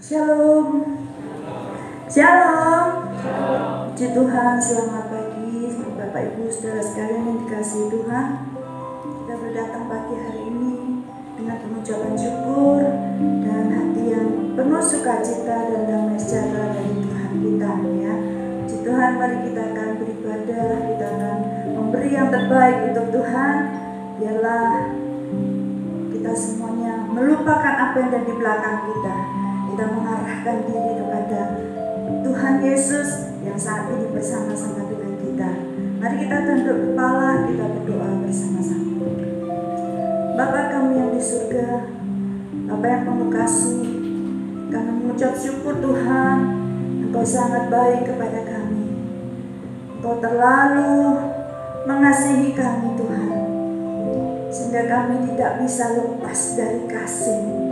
Shalom. Shalom. Puji Tuhan, selamat pagi Bapak Ibu Saudara sekalian yang dikasihi Tuhan. Kita berdatang pagi hari ini dengan pengucapan syukur dan hati yang penuh sukacita dan damai sejahtera dari Tuhan kita, ya. Puji Tuhan, mari kita akan beribadah, kita akan memberi yang terbaik untuk Tuhan. Biarlah kita semuanya melupakan apa yang ada di belakang kita. Kita mengarahkan diri kepada Tuhan Yesus yang saat ini bersama-sama dengan kita. Mari kita tunduk kepala, kita berdoa bersama-sama. Bapa kami yang di surga, Bapa yang penuh kasih, kami mengucap syukur Tuhan, Engkau sangat baik kepada kami. Engkau terlalu mengasihi kami Tuhan, sehingga kami tidak bisa lepas dari kasih-Mu.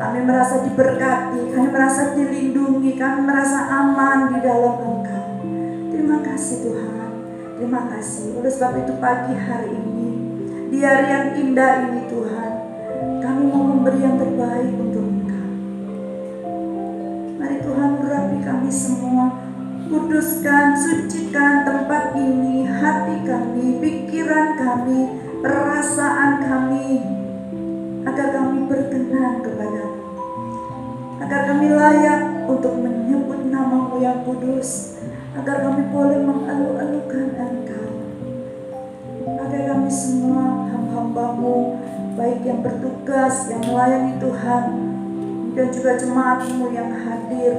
Kami merasa diberkati, kami merasa dilindungi, kami merasa aman di dalam Engkau. Terima kasih Tuhan, terima kasih. Oleh sebab itu pagi hari ini, di hari yang indah ini Tuhan, kami mau memberi yang terbaik untuk Engkau. Mari Tuhan urapi kami semua, kuduskan, sucikan tempat ini, hati kami, pikiran kami, perasaan kami, agar kami berkenan kepada-Mu, agar kami layak untuk menyebut nama-Mu yang kudus, agar kami boleh mengeluh-elukan Engkau, agar kami semua hamba-Mu, baik yang bertugas, yang melayani Tuhan, dan juga jemaat-Mu yang hadir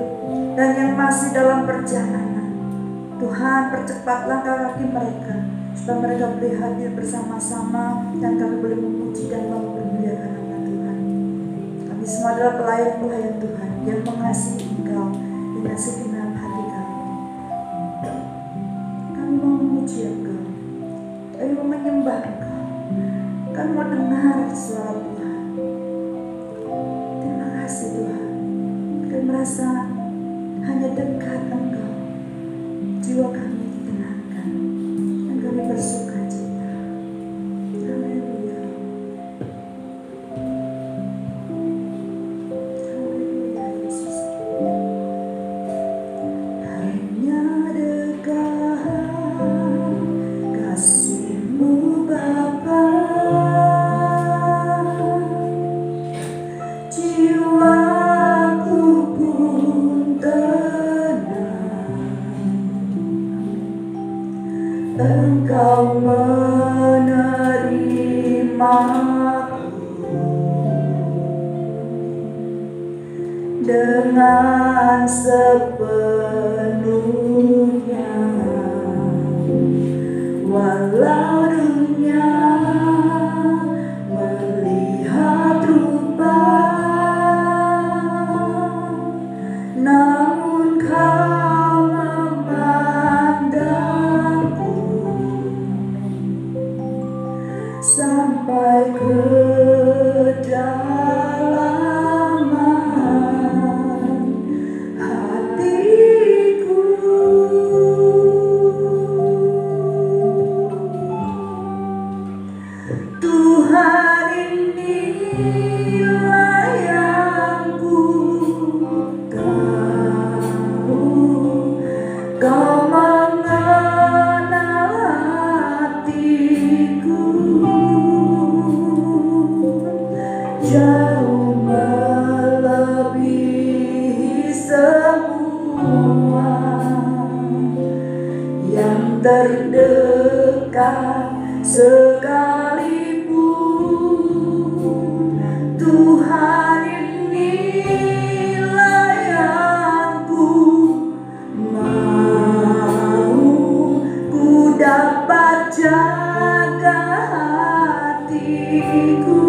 dan yang masih dalam perjalanan. Tuhan, percepat langkah kaki mereka, supaya mereka boleh hadir bersama-sama dan kami boleh memuji dan memuliakan nama Tuhan. Kami semua adalah pelayan-pelayan Tuhan yang mengasihi Engkau dengan segenap hati kami. Kami mau memuji Engkau, kami mau menyembah Engkau, kami mau dengar suara Tuhan. Terima kasih Tuhan, kami merasa hanya dekat Engkau, jiwa kami ditenangkan dan kami bersuka cita. Haleluya. Haleluya Yesus. Hanya dekat kasih-Mu Bapa, jiwaku pun tenang. Engkau menerimaku dengan sepenuhnya, walau dunia melihat rupa, namun Kau memandangku sampai kedalaman hatiku. Tuhan, inilah yang ku tahu, Kau mengenal hatiku jauh melebihi semua yang terdekat sekalipun. Tuhan, inilah yang ku mau, ku dapat jaga hatiku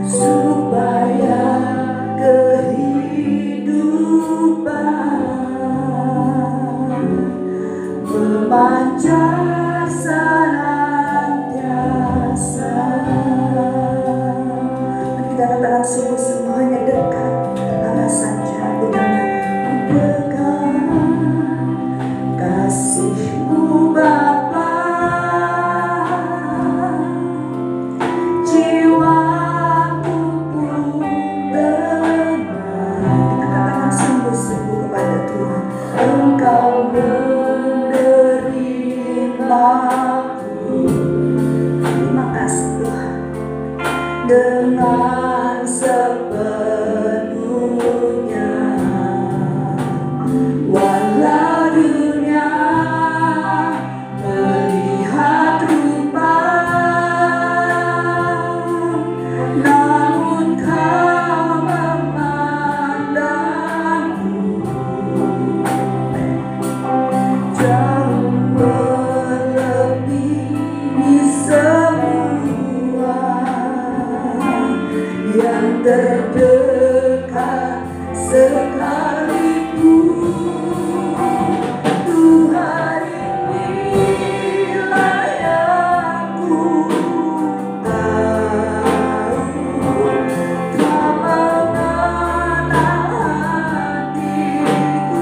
supaya kehidupan memancar dengan sepenuhnya. Walau dunia melihat rupa, namun kau memandangku jauh melebihi semua yang terdekat sekalipun. Tuhan, inilah yang ku tahu, Kau mengenal hatiku jauh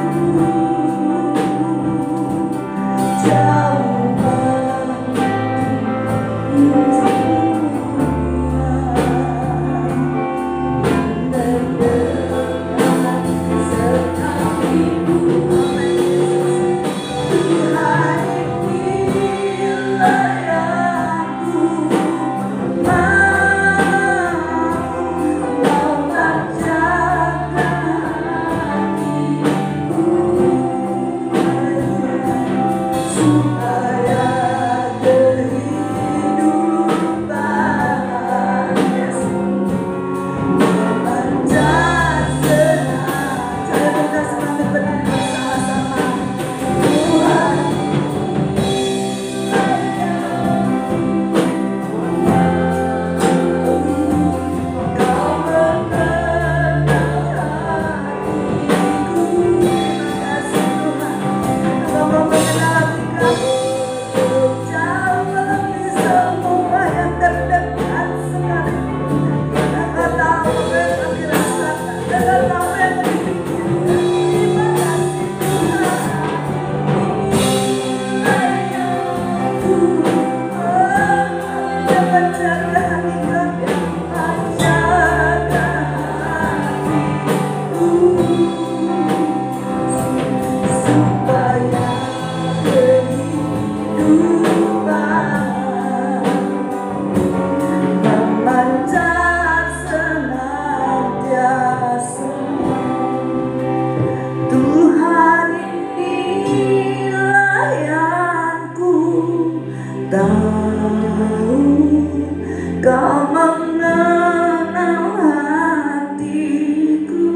Kau mengenal hatiku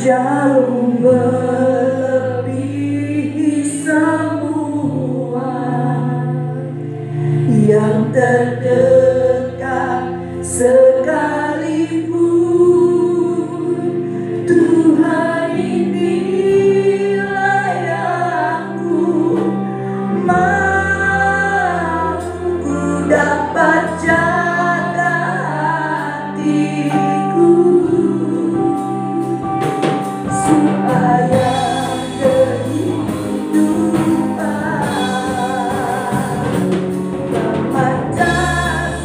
jauh melebihi semua yang terdekat sekalipun. Tuhan, inilah yang ku dapat jaga hatiku supaya kehidupan memancar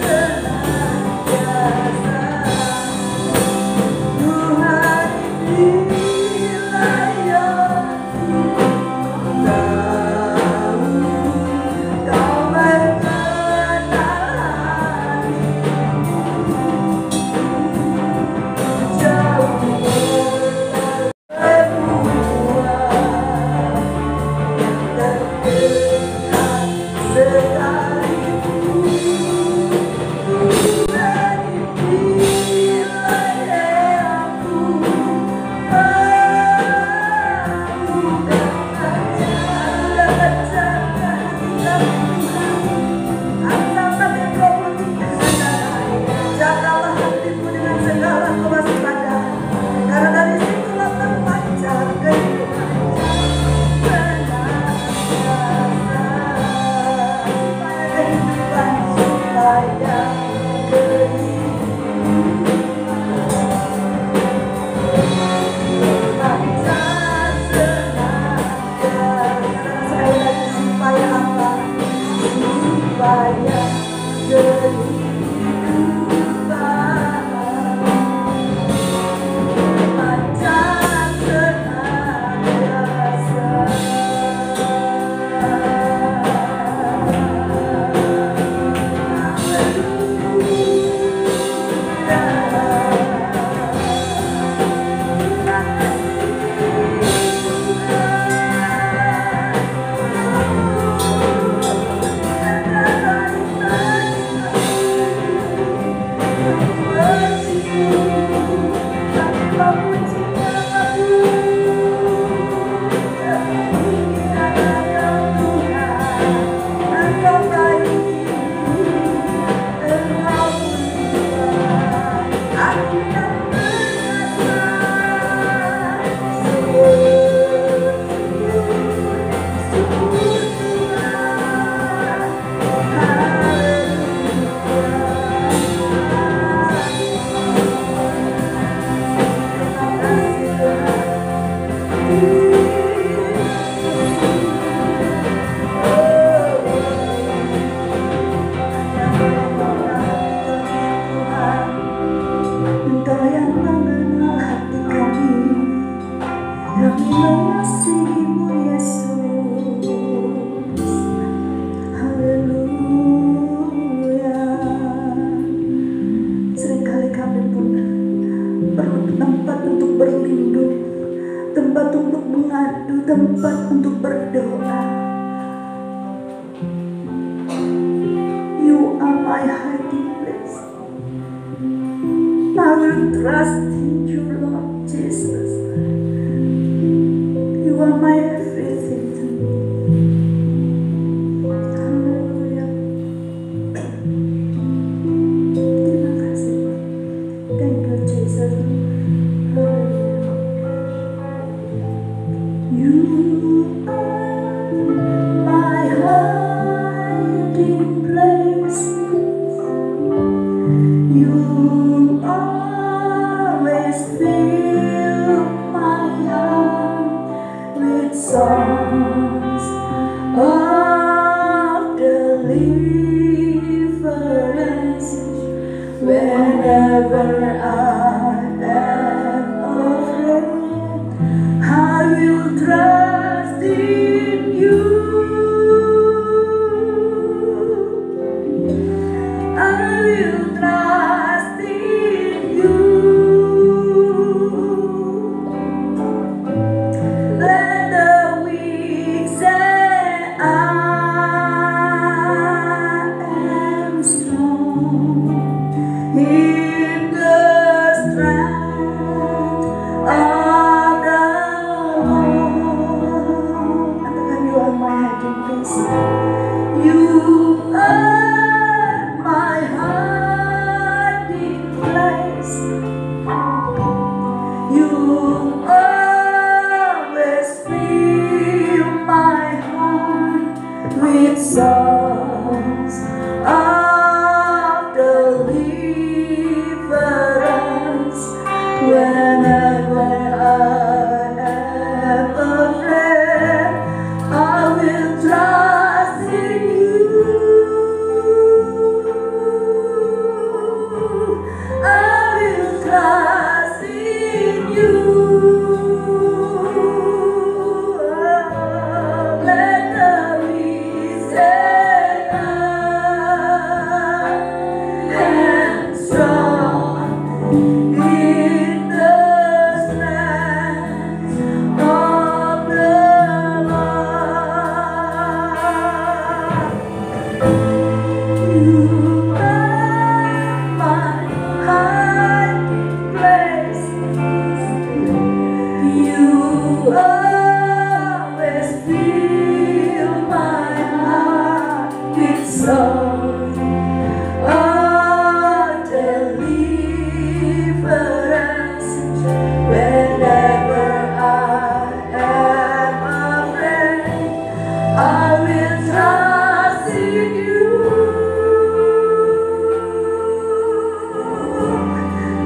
tempat untuk mengadu, tempat untuk berdoa. You are my hiding place. I will trust in you, Lord Jesus. You are my everything to me. Hallelujah. Terima kasih. Thank you, Jesus. Hallelujah. You are my hiding place. You always fill my heart with songs of deliverance. Whenever I am afraid, I will trust in you. I will trust in you. Let the weak say I am strong in the strength of the Lord. Katakan, you are my hiding place. You are my hiding place. You always fill my heart with songs of deliverance. Whenever I am afraid, I will trust in you. I will trust in you. Let the weak say I am strong in the strength of the Lord. You are my hiding place. You always fill my heart with songs of deliverance. Whenever I am afraid, I will trust in you.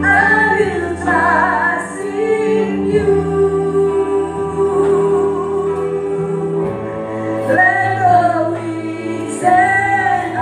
I will trust in you. Let the weak say I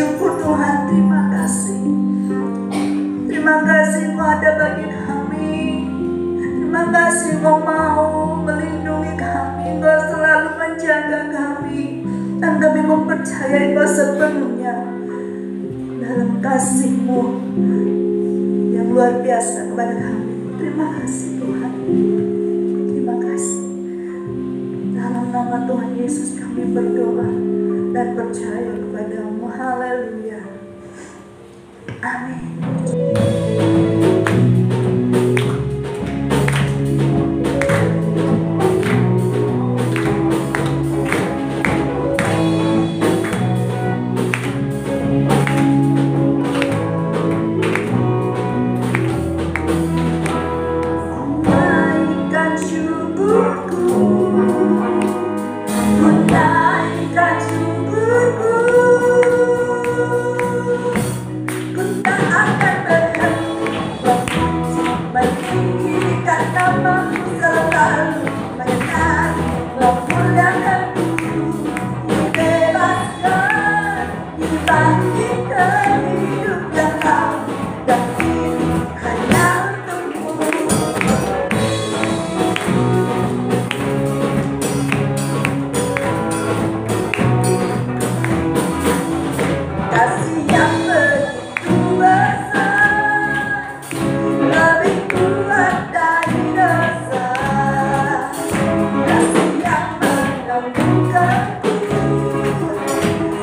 syukur Tuhan, terima kasih. Terima kasih Engkau ada bagi kami. Terima kasih Engkau mau melindungi kami, Engkau selalu menjaga kami. Dan kami mempercayai Engkau sepenuhnya dalam kasih-Mu yang luar biasa kepada kami. Terima kasih Tuhan. Terima kasih. Dalam nama Tuhan Yesus kami berdoa dan percaya kepada-Mu. Haleluya. Amin.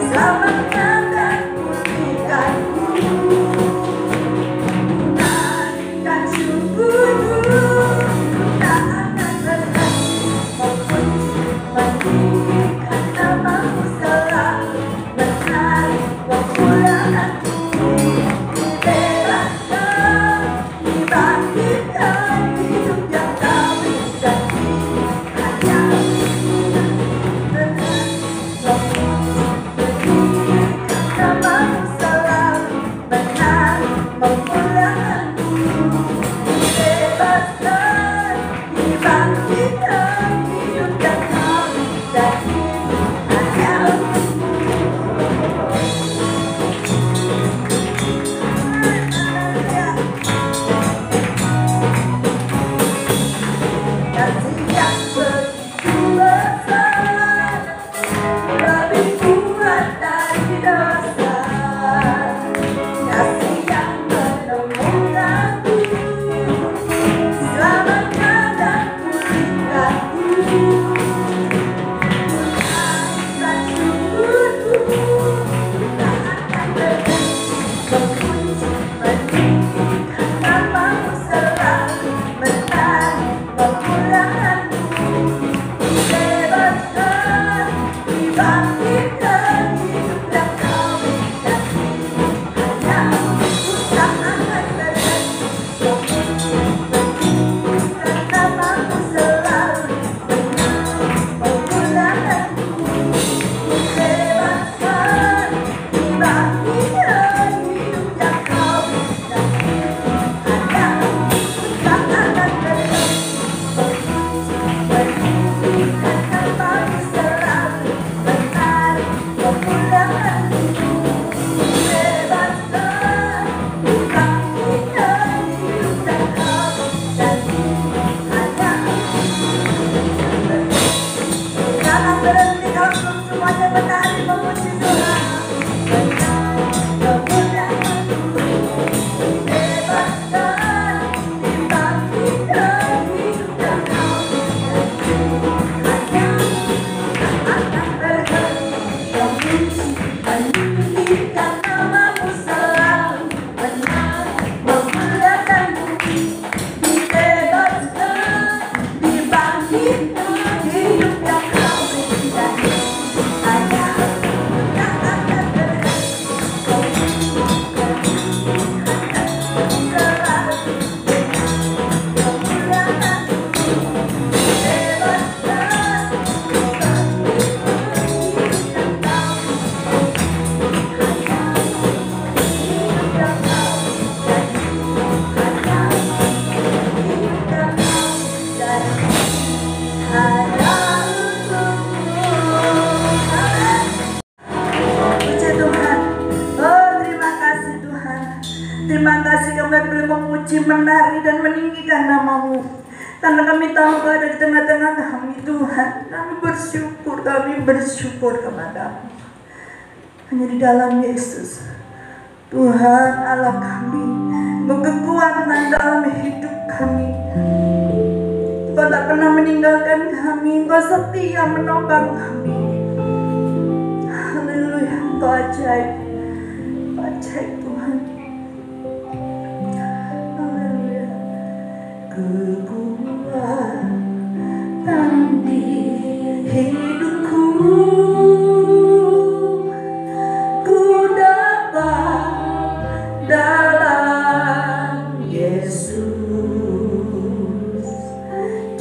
Selamatkan dan pulihkan kami boleh memuji, menari, dan meninggikan nama-Mu. Karena kami tahu Kau ada di tengah-tengah kami Tuhan. Kami bersyukur kepada-Mu. Hanya di dalam Yesus, Tuhan Allah kami, kekuatan dalam hidup kami. Kau tak pernah meninggalkan kami, Kau setia menopang kami. Haleluya, Kau ajaib, Tuhan. Haleluya. Kekuatan di hidupku, ku dapat dalam Yesus.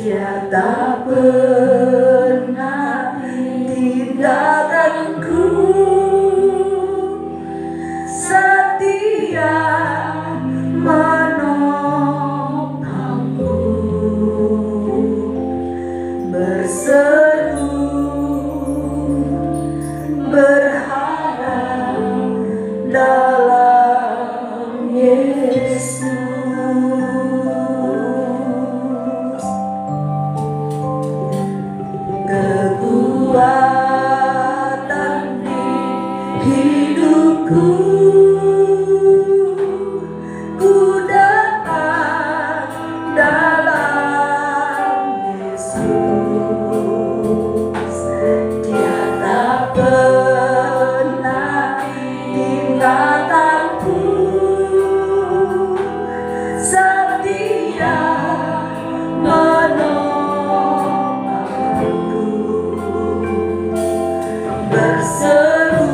Dia tak pernah tinggalkanku, setia menopangku, berseru berharap dalam Yesus. Kekuatan di hidupku, ku dapat dalam Yesus. Dia tak pernah tinggalkanku, setia menopangku, berseru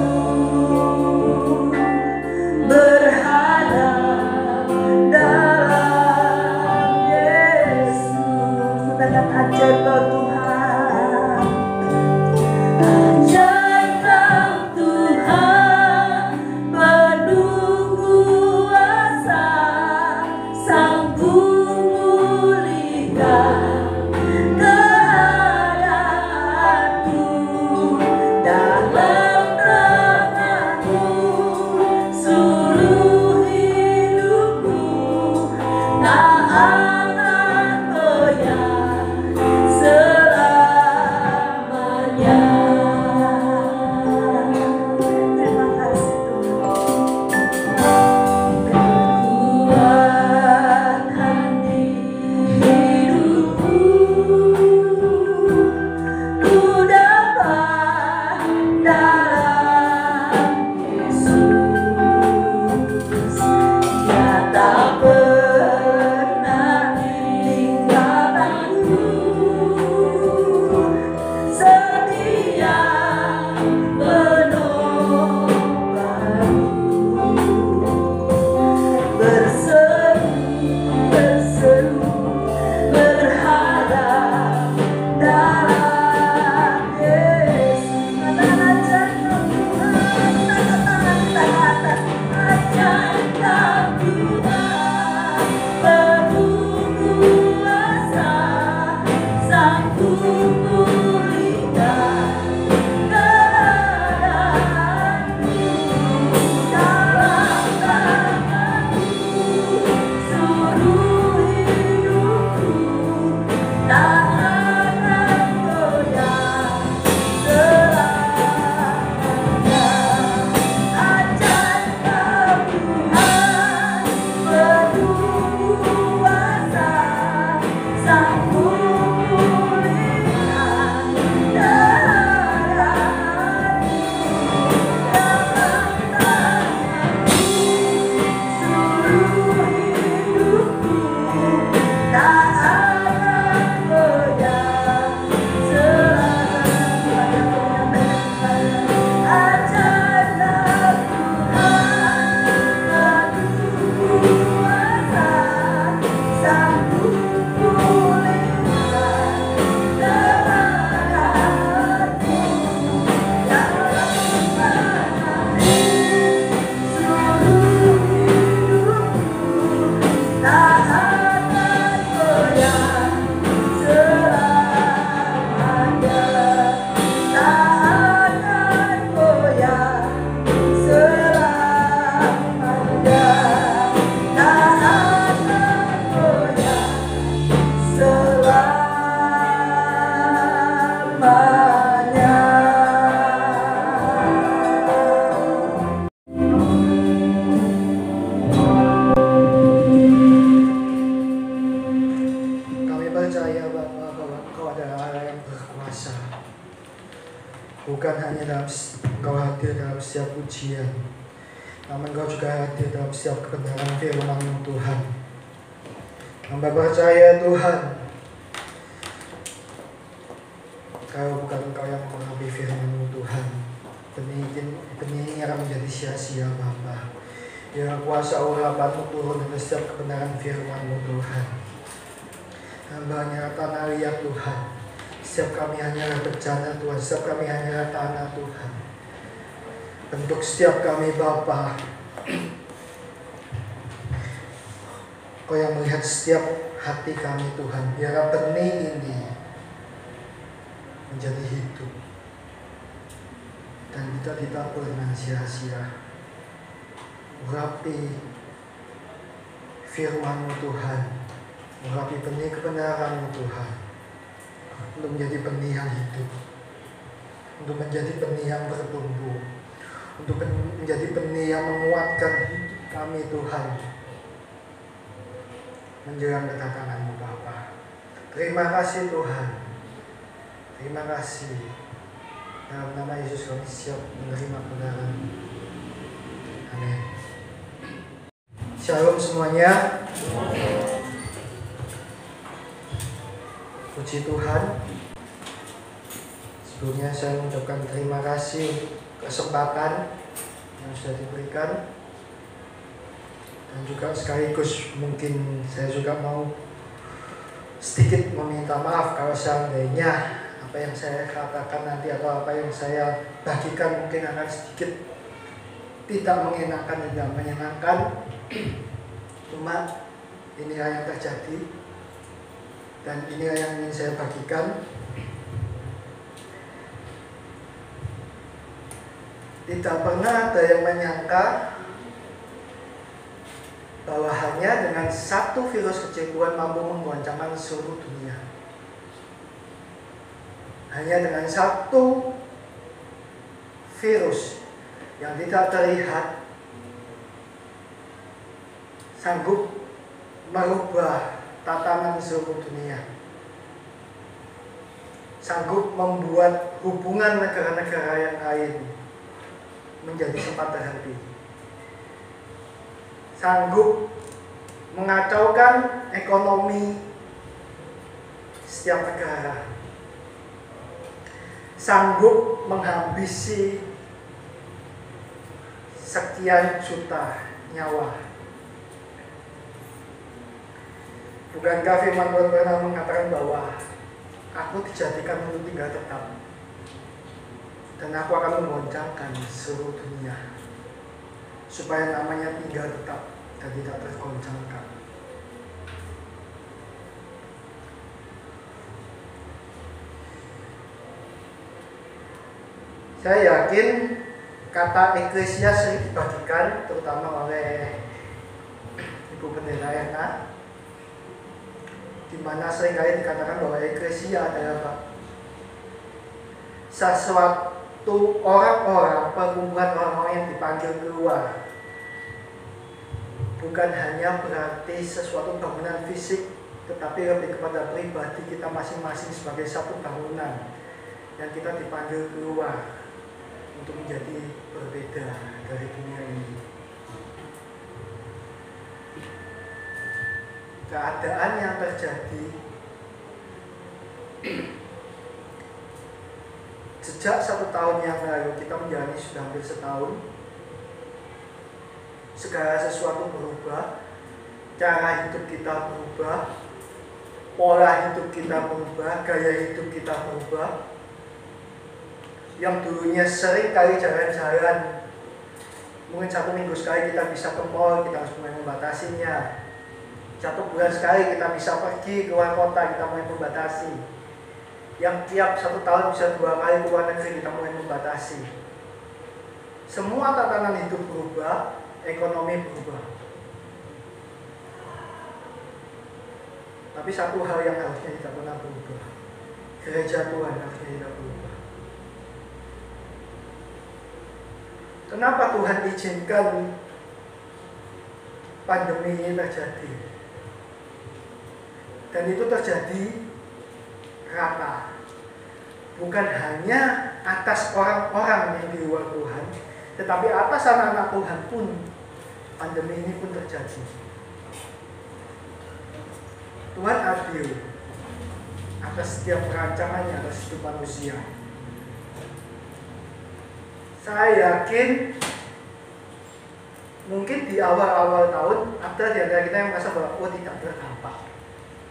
pujian. Namun Engkau juga hadir dalam setiap kebenaran firman-Mu Tuhan. Hamba percaya Tuhan, kalau bukan Engkau yang mengurapi firman-Mu Tuhan, benih ini akan menjadi sia-sia Bapa. Ya kuasa urapan-Mu turun atas setiap kebenaran firman-Mu Tuhan. Hamba-Nya tanah liat Tuhan. Setiap kami hanyalah bencana Tuhan, setiap kami hanyalah tanah Tuhan. Bentuk setiap kami Bapa, Kau yang melihat setiap hati kami Tuhan. Biarlah benih ini menjadi hidup dan kita tidak pernah sia-sia. Urapi firman-Mu Tuhan, urapi benih kebenaran-Mu Tuhan, untuk menjadi benih yang hidup, untuk menjadi benih yang bertumbuh, untuk menjadi benih yang menguatkan hidup kami Tuhan menjelang kedatangan-Mu Bapa. Terima kasih Tuhan, terima kasih. Dalam nama Yesus kami siap menerima kebenaran. Amin. Shalom semuanya. Puji Tuhan. Sebelumnya saya mengucapkan terima kasih kesempatan yang sudah diberikan, dan juga sekaligus mungkin saya juga mau sedikit meminta maaf kalau seandainya apa yang saya katakan nanti atau apa yang saya bagikan mungkin akan sedikit tidak mengenakan, tidak menyenangkan. Cuma inilah yang terjadi dan inilah yang ingin saya bagikan. Tidak pernah ada yang menyangka bahwa hanya dengan satu virus kecil Tuhan mampu menggoncangkan seluruh dunia. Hanya dengan satu virus yang tidak terlihat sanggup merubah tatanan seluruh dunia, sanggup membuat hubungan negara-negara yang lain menjadi sempat terhenti, sanggup mengacaukan ekonomi setiap negara, sanggup menghabisi sekian juta nyawa. Bukankah firman Tuhan pernah mengatakan bahwa aku dijadikan untuk tinggal tetap, dan aku akan menggoncangkan seluruh dunia supaya namanya tinggal tetap dan tidak tergoncangkan. Saya yakin kata eklesia sering dibagikan terutama oleh Ibu Pendeta Erna, di mana seringkali dikatakan bahwa eklesia adalah sesuatu orang-orang, perkumpulan orang-orang yang dipanggil keluar. Bukan hanya berarti sesuatu bangunan fisik, tetapi lebih kepada pribadi kita masing-masing sebagai satu bangunan yang kita dipanggil keluar untuk menjadi berbeda dari dunia ini. Keadaan yang terjadi sejak 1 tahun yang lalu, kita menjalani sudah hampir setahun. Segala sesuatu berubah, cara hidup kita berubah, pola hidup kita berubah, gaya hidup kita berubah. Yang dulunya sering kali jalan-jalan, mungkin 1 minggu sekali kita bisa ke mall, kita harus mulai membatasinya. 1 bulan sekali kita bisa pergi ke luar kota, kita mulai membatasi. Yang tiap 1 tahun bisa 2 kali ke luar negeri, kita mulai membatasi. Semua tatanan hidup berubah, ekonomi berubah. Tapi satu hal yang harusnya tidak pernah berubah, gereja Tuhan harusnya tidak berubah. Kenapa Tuhan izinkan pandemi ini terjadi? Dan itu terjadi rata, bukan hanya atas orang-orang yang di luar Tuhan, Tetapi atas anak-anak Tuhan pun pandemi ini pun terjadi. Tuhan adil atas setiap perancangannya atas hidup manusia. Saya yakin mungkin di awal-awal tahun ada di antara kita yang merasa bahwa tidak berdampak.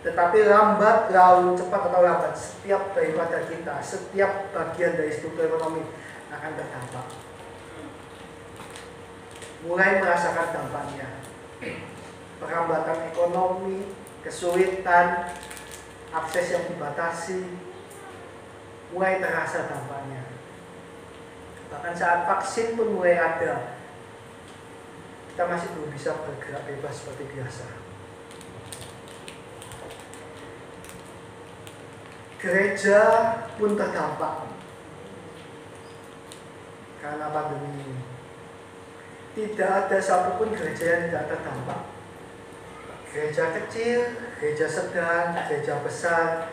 Tetapi lambat laun, cepat atau lambat, setiap daripada kita, setiap bagian dari struktur ekonomi akan terdampak. Mulai merasakan dampaknya. Perlambatan ekonomi, kesulitan, akses yang dibatasi, mulai terasa dampaknya. Bahkan saat vaksin pun mulai ada, kita masih belum bisa bergerak bebas seperti biasa. Gereja pun terdampak karena pandemi ini. Tidak ada satupun gereja yang tidak terdampak. Gereja kecil, gereja sedang, gereja besar,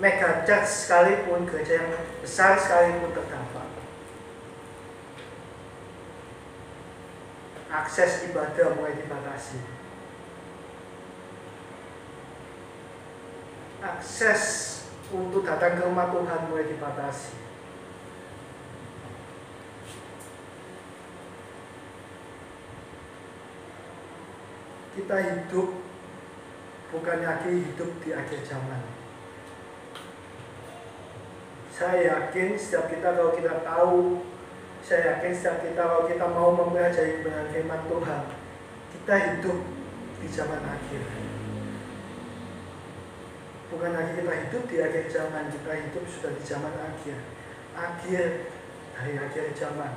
mega church sekalipun, gereja yang besar sekalipun terdampak. Akses ibadah mulai dibatasi. Akses untuk datang ke rumah Tuhan mulai dibatasi. Kita hidup bukan lagi hidup di akhir zaman. Saya yakin setiap kita kalau kita tahu, saya yakin setiap kita kalau kita mau mempelajari kebenaran firman Tuhan, kita hidup di zaman akhir. Bukan lagi kita hidup di akhir zaman, kita hidup sudah di zaman akhir. Akhir dari akhir zaman.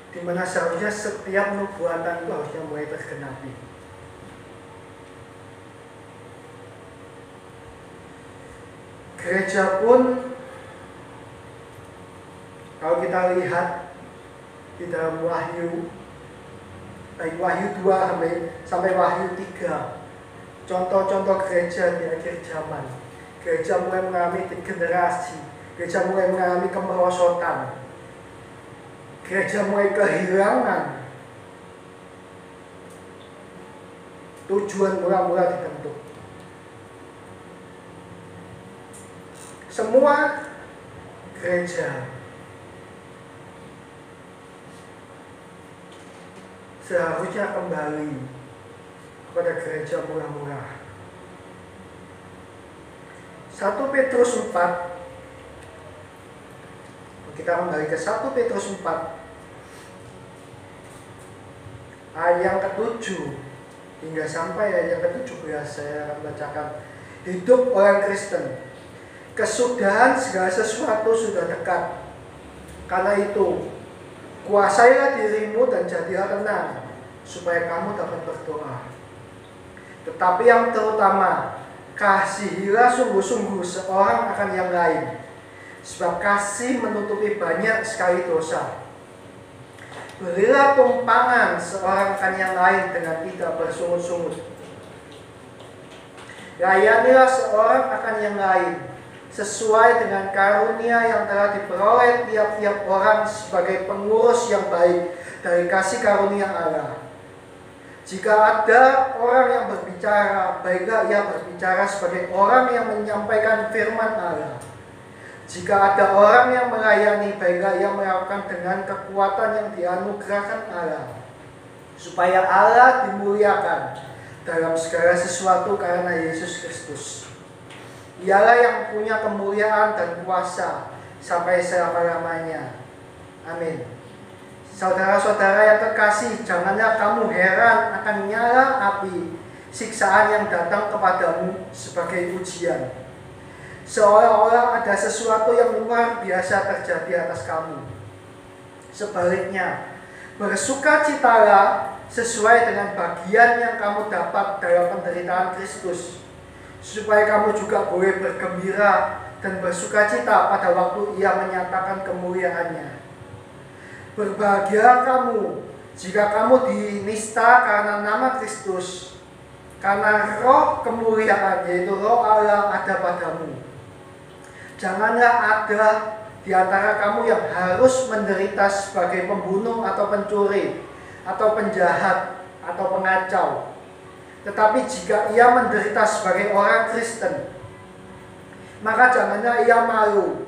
Di mana seharusnya setiap nubuatan itu harusnya mulai tergenapi. Gereja pun, kalau kita lihat di dalam Wahyu, baik Wahyu 2 sampai Wahyu 3, contoh-contoh gereja di akhir zaman. Gereja mulai mengalami degenerasi, gereja mulai mengalami kemerosotan, gereja mulai kehilangan tujuan mula-mula dibentuk. Semua gereja seharusnya kembali kepada gereja mula-mula. 1 Petrus 4, kita kembali ke 1 Petrus 4 ayat yang ke-7 hingga sampai ayat yang ke-17. Saya akan bacakan. Hidup orang Kristen, kesudahan segala sesuatu sudah dekat. Karena itu, kuasailah dirimu dan jadilah tenang, supaya kamu dapat berdoa. Tetapi yang terutama, kasihilah sungguh-sungguh seorang akan yang lain, sebab kasih menutupi banyak sekali dosa. Berilah tumpangan seorang akan yang lain dengan tidak bersungut-sungut. Layanilah seorang akan yang lain sesuai dengan karunia yang telah diperoleh tiap-tiap orang sebagai pengurus yang baik dari kasih karunia Allah. Jika ada orang yang berbicara, baiklah ia berbicara sebagai orang yang menyampaikan firman Allah. Jika ada orang yang melayani, baiklah ia melakukan dengan kekuatan yang dianugerahkan Allah, supaya Allah dimuliakan dalam segala sesuatu karena Yesus Kristus. Dialah yang punya kemuliaan dan kuasa sampai selama-lamanya. Amin. Saudara-saudara yang terkasih, janganlah kamu heran akan nyala api siksaan yang datang kepadamu sebagai ujian, seolah-olah ada sesuatu yang luar biasa terjadi atas kamu. Sebaliknya, bersukacitalah sesuai dengan bagian yang kamu dapat dalam penderitaan Kristus, supaya kamu juga boleh bergembira dan bersukacita pada waktu Ia menyatakan kemuliaannya. Berbahagialah kamu jika kamu dinista karena nama Kristus, karena roh kemuliaan, yaitu roh Allah ada padamu. Janganlah ada di antara kamu yang harus menderita sebagai pembunuh atau pencuri atau penjahat atau pengacau. Tetapi jika ia menderita sebagai orang Kristen, maka janganlah ia malu,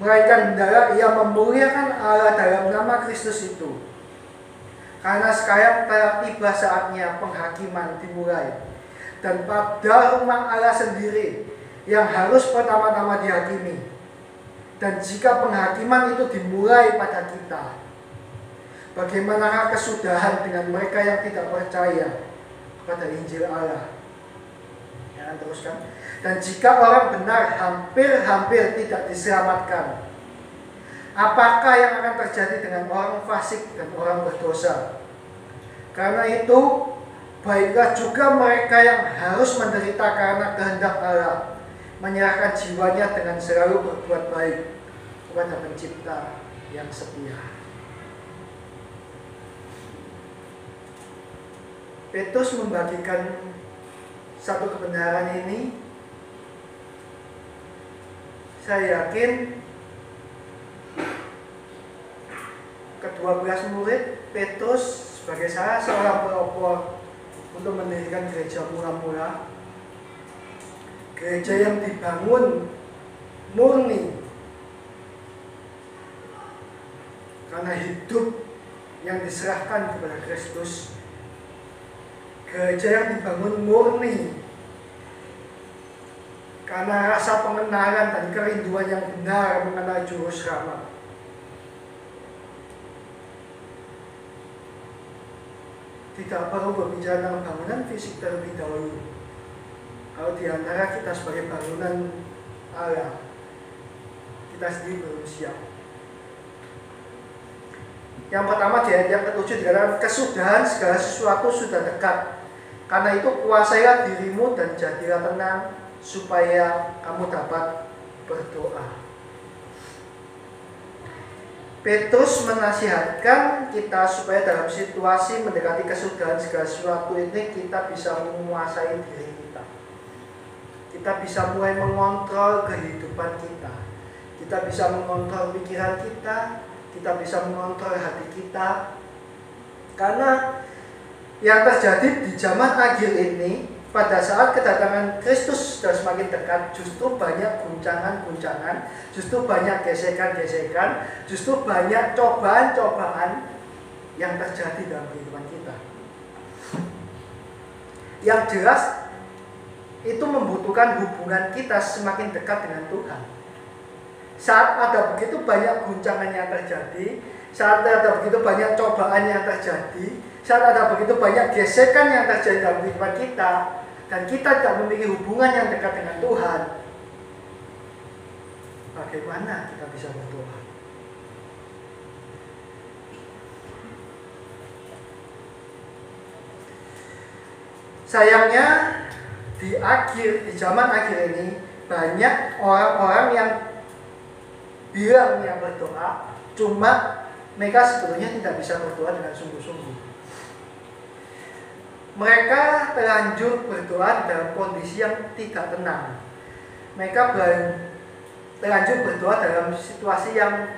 melainkan hendaklah ia memuliakan Allah dalam nama Kristus itu. Karena sekarang telah tiba saatnya penghakiman dimulai, dan pada rumah Allah sendiri yang harus pertama-tama dihakimi. Dan jika penghakiman itu dimulai pada kita, bagaimanakah kesudahan dengan mereka yang tidak percaya pada Injil Allah? Ya, teruskan. Dan jika orang benar hampir-hampir tidak diselamatkan, apakah yang akan terjadi dengan orang fasik dan orang berdosa? Karena itu, baiklah juga mereka yang harus menderita karena kehendak Allah, menyerahkan jiwanya dengan selalu berbuat baik kepada Pencipta yang setia. Petrus membagikan satu kebenaran ini. Saya yakin ke-12 murid Petrus sebagai salah seorang pelopor untuk mendirikan gereja mula-mula, gereja yang dibangun murni karena hidup yang diserahkan kepada Kristus, gereja yang dibangun murni karena rasa pengenalan dan kerinduan yang benar mengenal Juru Selamat. Tidak perlu berbicara tentang bangunan fisik terlebih dahulu. Kalau di antara kita sebagai bangunan Allah, kita sendiri belum siap. Yang pertama di ayat yang ke-7 dikatakan, kesudahan segala sesuatu sudah dekat. Karena itu kuasailah dirimu dan jadilah tenang, supaya kamu dapat berdoa. Petrus menasihatkan kita supaya dalam situasi mendekati kesudahan segala sesuatu ini kita bisa menguasai diri kita. Kita bisa mulai mengontrol kehidupan kita. Kita bisa mengontrol pikiran kita. Kita bisa mengontrol hati kita. Karena yang terjadi di zaman akhir ini, pada saat kedatangan Kristus sudah semakin dekat, justru banyak guncangan-guncangan, justru banyak gesekan-gesekan, justru banyak cobaan-cobaan yang terjadi dalam kehidupan kita. Yang jelas, itu membutuhkan hubungan kita semakin dekat dengan Tuhan. Saat ada begitu banyak guncangan yang terjadi, saat ada begitu banyak cobaan yang terjadi, saat ada begitu banyak gesekan yang terjadi dalam kehidupan kita, dan kita tidak memiliki hubungan yang dekat dengan Tuhan, bagaimana kita bisa berdoa? Sayangnya di zaman akhir ini banyak orang-orang yang bilang yang berdoa, cuma mereka sebetulnya tidak bisa berdoa dengan sungguh-sungguh. Mereka terlanjur berdoa dalam kondisi yang tidak tenang. Mereka terlanjur berdoa dalam situasi yang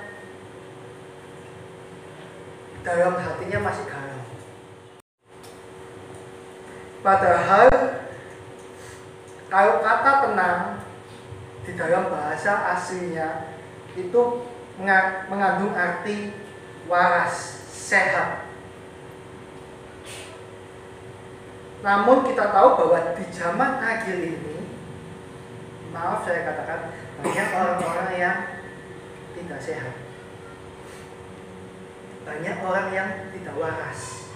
dalam hatinya masih galau. Padahal kalau kata tenang di dalam bahasa aslinya itu mengandung arti waras, sehat. Namun kita tahu bahwa di zaman akhir ini, maaf saya katakan, banyak orang-orang yang tidak sehat. Banyak orang yang tidak waras.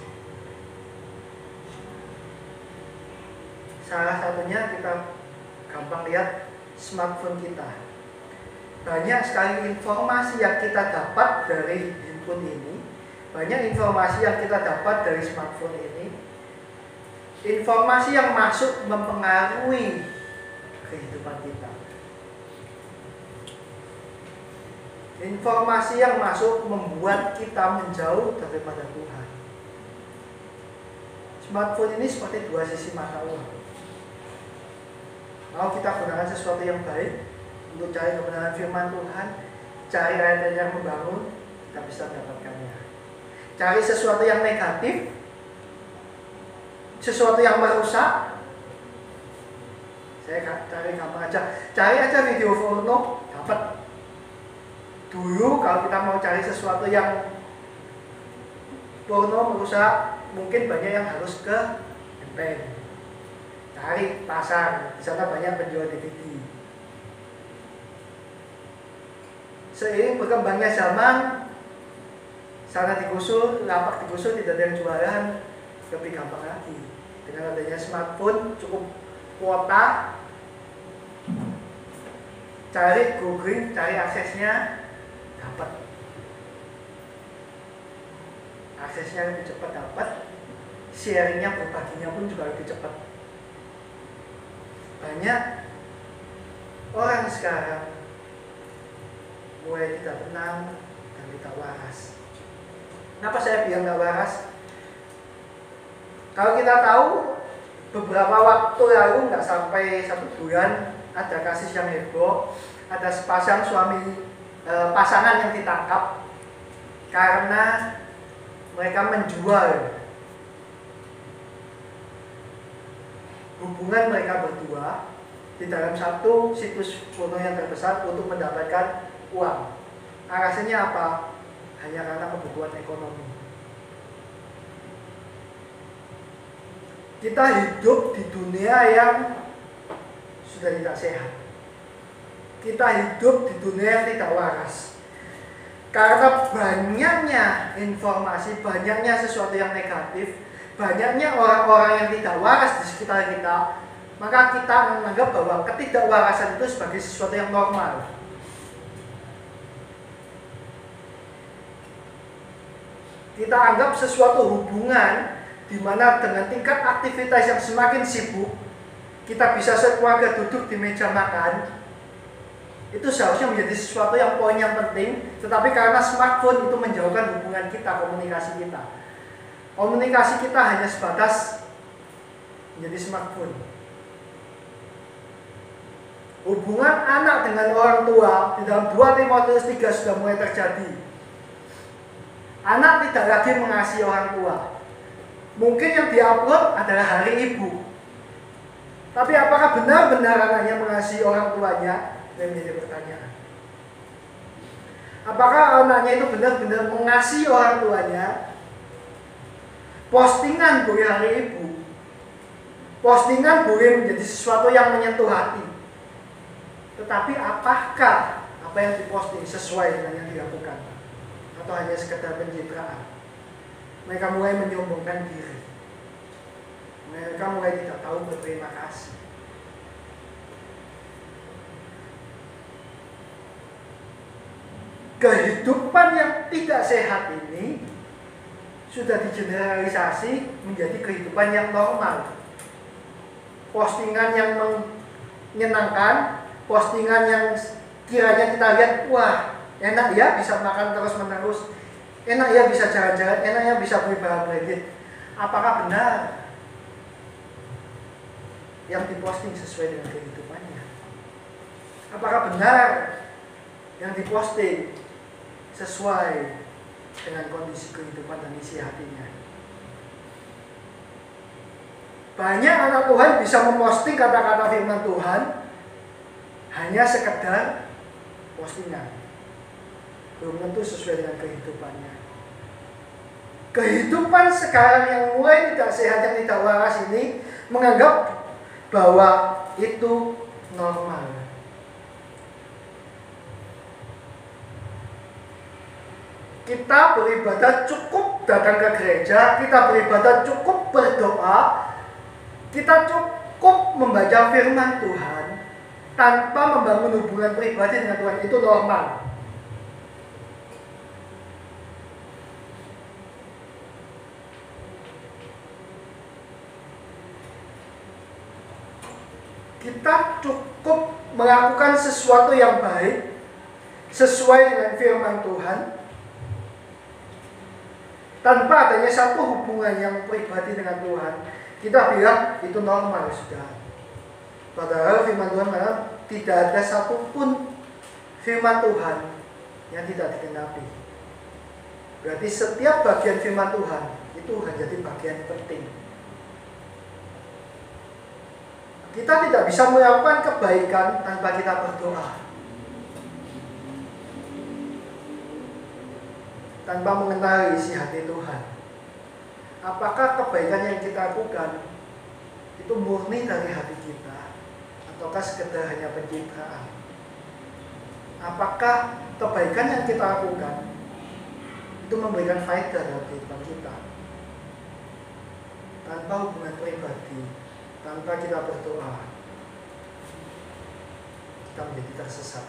Salah satunya kita gampang lihat smartphone kita. Banyak sekali informasi yang kita dapat dari handphone ini. Banyak informasi yang kita dapat dari smartphone ini. Informasi yang masuk mempengaruhi kehidupan kita. Informasi yang masuk membuat kita menjauh daripada Tuhan. Smartphone ini seperti dua sisi mata uang. Kalau kita gunakan sesuatu yang baik untuk cari kebenaran firman Tuhan, cari ayat yang membangun, kita bisa dapatkannya. Cari sesuatu yang negatif, sesuatu yang merusak, saya cari gampang aja. Cari aja video porno, dapat. Dulu kalau kita mau cari sesuatu yang porno merusak, mungkin banyak yang harus ke MPN. Cari pasar, di sana banyak penjual DVD. Seiring berkembangnya zaman, sana digusur, lapak digusur, tidak ada yang jualan, lebih gampang lagi. Dengan adanya smartphone, cukup kuota, cari googling, cari aksesnya, dapat. Aksesnya lebih cepat dapat, sharingnya, berbaginya pun juga lebih cepat. Banyak orang sekarang mulai tidak tenang dan tidak waras. Kenapa saya bilang tidak waras? Kalau kita tahu beberapa waktu lalu, nggak sampai 1 bulan, ada kasus yang heboh, ada sepasang pasangan yang ditangkap karena mereka menjual hubungan mereka berdua di dalam satu situs porno yang terbesar untuk mendapatkan uang. Alasannya apa? Hanya karena kebutuhan ekonomi. Kita hidup di dunia yang sudah tidak sehat. Kita hidup di dunia yang tidak waras. Karena banyaknya informasi, banyaknya sesuatu yang negatif, banyaknya orang-orang yang tidak waras di sekitar kita, maka kita menganggap bahwa ketidakwarasan itu sebagai sesuatu yang normal. Kita anggap sesuatu hubungan di mana dengan tingkat aktivitas yang semakin sibuk, kita bisa sekeluarga duduk di meja makan, itu seharusnya menjadi sesuatu yang poin yang penting, tetapi karena smartphone itu menjauhkan hubungan kita, komunikasi kita. Komunikasi kita hanya sebatas menjadi smartphone. Hubungan anak dengan orang tua di dalam 2 Timotius 3 sudah mulai terjadi. Anak tidak lagi mengasihi orang tua. Mungkin yang diupload adalah hari ibu. Tapi apakah benar-benar anaknya mengasihi orang tuanya? Ini menjadi pertanyaan. Apakah anaknya itu benar-benar mengasihi orang tuanya? Postingan boleh hari ibu, postingan boleh menjadi sesuatu yang menyentuh hati. Tetapi apakah apa yang diposting sesuai dengan yang dilakukan? Atau hanya sekedar pencitraan? Mereka mulai menyombongkan diri. Mereka mulai tidak tahu berterima kasih. Kehidupan yang tidak sehat ini sudah digeneralisasi menjadi kehidupan yang normal. Postingan yang menyenangkan, postingan yang kiranya kita lihat, wah enak ya bisa makan terus menerus, enak ya bisa jalan-jalan, enak ya bisa beli barang branded. Apakah benar yang diposting sesuai dengan kehidupannya? Apakah benar yang diposting sesuai dengan kondisi kehidupan dan isi hatinya? Banyak anak Tuhan bisa memposting kata-kata firman Tuhan hanya sekedar postingan, belum tentu sesuai dengan kehidupannya. Kehidupan sekarang yang mulai tidak sehat, yang tidak waras ini menganggap bahwa itu normal. Kita beribadah cukup datang ke gereja, kita beribadah cukup berdoa, kita cukup membaca firman Tuhan tanpa membangun hubungan pribadi dengan Tuhan, itu normal. Kita cukup melakukan sesuatu yang baik sesuai dengan firman Tuhan tanpa adanya satu hubungan yang pribadi dengan Tuhan. Kita bilang itu normal sudah. Padahal firman Tuhan tidak ada satupun firman Tuhan yang tidak digenapi. Berarti setiap bagian firman Tuhan itu menjadi bagian penting. Kita tidak bisa melakukan kebaikan tanpa kita berdoa, tanpa mengenali isi hati Tuhan. Apakah kebaikan yang kita lakukan itu murni dari hati kita, ataukah sekedar hanya pencitraan? Apakah kebaikan yang kita lakukan itu memberikan faedah dalam kehidupan kita? Tanpa hubungan pribadi, tanpa kita berdoa, kita menjadi tersesat.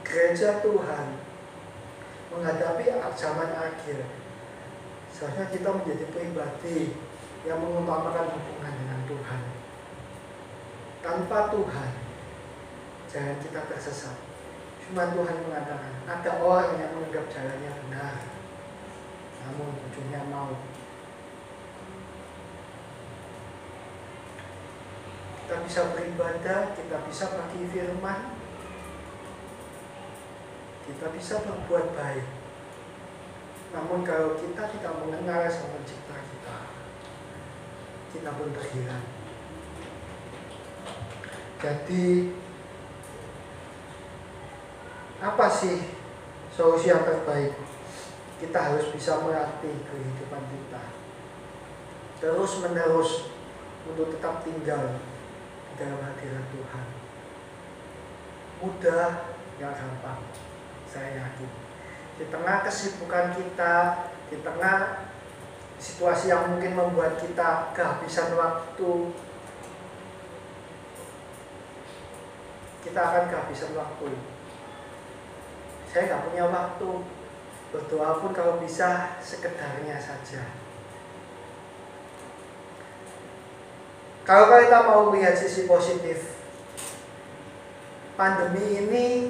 Gereja Tuhan menghadapi zaman akhir, seharusnya kita menjadi pribadi yang mengutamakan hubungan dengan Tuhan. Tanpa Tuhan, jangan kita tersesat. Firman Tuhan mengatakan, ada orang yang menganggap jalannya benar, namun ujungnya maut. Kita bisa beribadah, kita bisa bagi firman, kita bisa berbuat baik. Namun kalau kita tidak mengenal Sang Pencipta kita, kita pun terhilang. Jadi, apa sih solusi yang terbaik? Kita harus bisa melatih kehidupan kita terus menerus untuk tetap tinggal di dalam hadirat Tuhan. Mudah, gak gampang, saya yakin. Di tengah kesibukan kita, di tengah situasi yang mungkin membuat kita kehabisan waktu, kita akan kehabisan waktu. Saya gak punya waktu, berdoa pun kalau bisa sekedarnya saja. Kalau kita mau melihat sisi positif, pandemi ini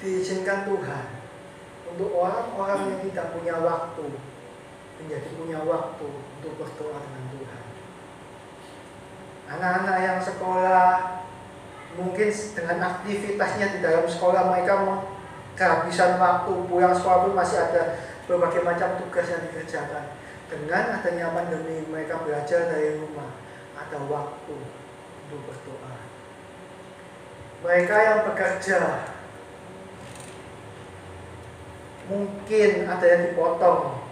diizinkan Tuhan untuk orang-orang yang tidak punya waktu menjadi punya waktu untuk berdoa dengan Tuhan. Anak-anak yang sekolah mungkin dengan aktivitasnya di dalam sekolah mereka kehabisan waktu, pulang sekolah pun masih ada berbagai macam tugas yang dikerjakan. Dengan adanya pandemi mereka belajar dari rumah, ada waktu untuk berdoa. Mereka yang bekerja mungkin ada yang dipotong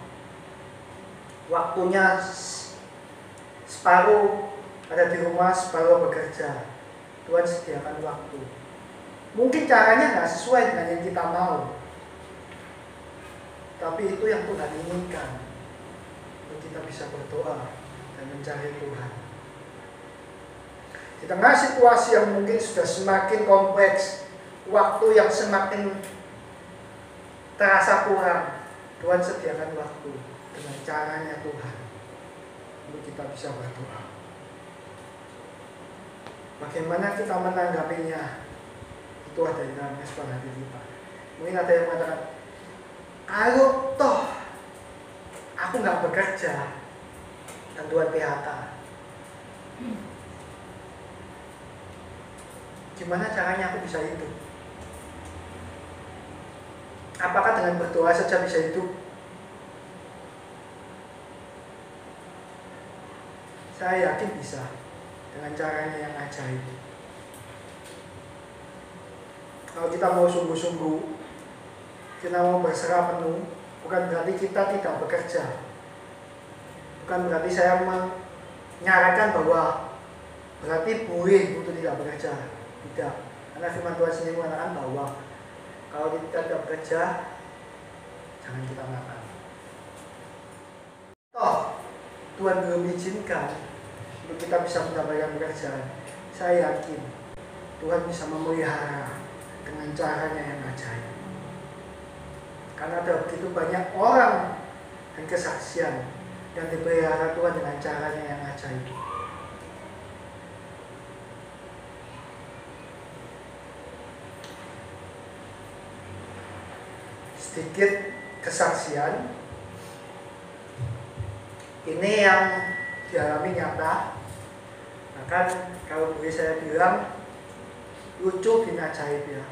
waktunya, separuh ada di rumah, separuh bekerja. Tuhan sediakan waktu. Mungkin caranya nggak sesuai dengan yang kita mau, tapi itu yang Tuhan inginkan, untuk kita bisa berdoa dan mencari Tuhan. Di tengah situasi yang mungkin sudah semakin kompleks, waktu yang semakin terasa kurang, Tuhan sediakan waktu dengan caranya Tuhan untuk kita bisa berdoa. Bagaimana kita menanggapinya, itu ada di dalam respon hati kita. Mungkin ada yang mengatakan, kalau toh aku nggak bekerja dan Tuhan PHK, gimana caranya aku bisa hidup? Apakah dengan berdoa saja bisa hidup? Saya yakin bisa, dengan caranya yang ajaib. Kalau kita mau sungguh-sungguh, kita mau berserah penuh, bukan berarti kita tidak bekerja. Bukan berarti saya menyarankan bahwa berarti boleh untuk tidak bekerja. Tidak. Karena firman Tuhan sendiri mengatakan bahwa kalau kita tidak bekerja, jangan kita makan. Toh, Tuhan belum izinkan untuk kita bisa mendapatkan pekerjaan. Saya yakin Tuhan bisa memelihara dengan caranya yang ajaib. Karena ada begitu banyak orang dan kesaksian yang dipelihara Tuhan dengan caranya yang ajaib. Sedikit kesaksian ini yang dialami nyata. Bahkan kalau boleh saya bilang lucu bin ajaib ya.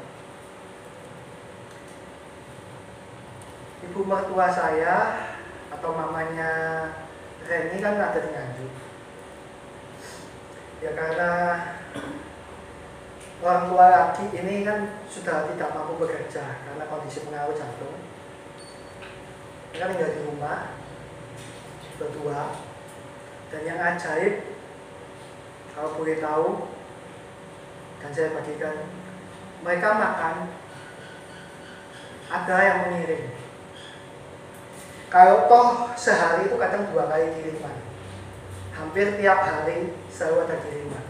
ibu mertua saya atau mamanya Reni kan ada di Nganjuk. Ya karena orang tua laki ini kan sudah tidak mampu bekerja karena kondisi pengaruh jantung. Mereka tinggal di rumah berdua. Dan yang ajaib, kalau boleh tahu, dan saya bagikan, mereka makan, ada yang mengirim. Kalau toh sehari itu kadang 2 kali kiriman, hampir tiap hari selalu ada kiriman.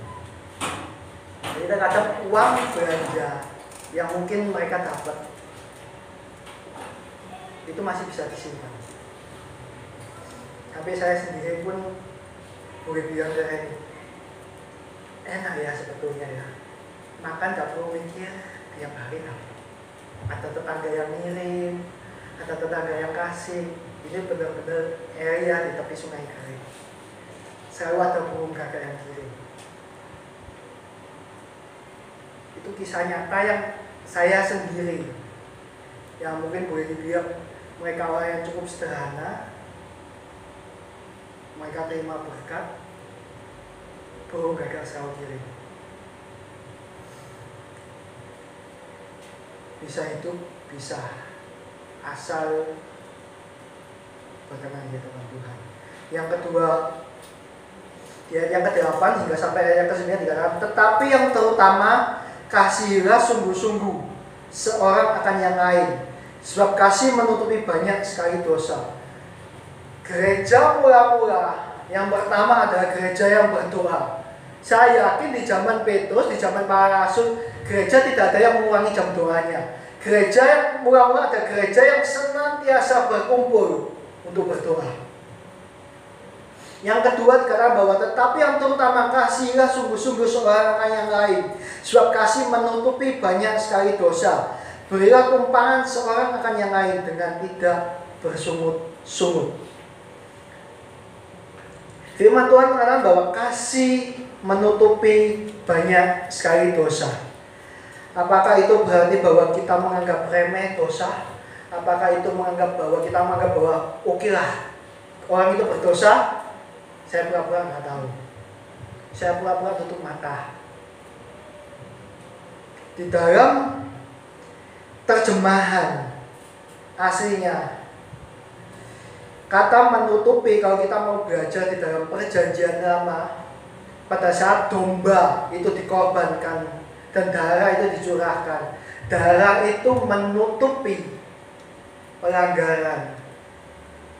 Jadi kadang uang belanja yang mungkin mereka dapat itu masih bisa disimpan. Tapi saya sendiri pun boleh bilang dari enak ya sebetulnya ya, makan gak perlu mikir tiap hari dapat. Ada tetangga yang ngirim, ada tetangga yang kasih. Ini benar-benar area di tepi Sungai Garing. Selalu ada burung gagak yang kirim. Itu kisah nyata yang saya sendiri, yang mungkin boleh dibilang mereka orang yang cukup sederhana, mereka terima berkat, burung gagak selalu kirim. Bisa hidup, bisa, asal berkenan di hadapan Tuhan. Yang kedua, di ayat yang ke-8 hingga sampai ayat yang ke-9 dikatakan, tetapi yang terutama kasihilah sungguh-sungguh seorang akan yang lain, sebab kasih menutupi banyak sekali dosa. Gereja mula-mula yang pertama adalah gereja yang berdoa. Saya yakin di zaman Petrus, di zaman para rasul, gereja tidak ada yang mengurangi jam doanya. Gereja yang mula-mula ada gereja yang senantiasa berkumpul untuk berdoa. Yang kedua dikatakan bahwa tetapi yang terutama kasihilah sungguh-sungguh seorang akan yang lain, sebab kasih menutupi banyak sekali dosa. Berilah tumpangan seorang akan yang lain dengan tidak bersungut-sungut. Firman Tuhan mengatakan bahwa kasih menutupi banyak sekali dosa. Apakah itu berarti bahwa kita menganggap remeh dosa? Apakah itu menganggap bahwa kita menganggap bahwa okelah orang itu berdosa? Saya pura-pura nggak tahu. Saya pura-pura tutup mata. Di dalam terjemahan aslinya, kata menutupi kalau kita mau belajar di dalam perjanjian lama, pada saat domba itu dikorbankan dan darah itu dicurahkan, darah itu menutupi pelanggaran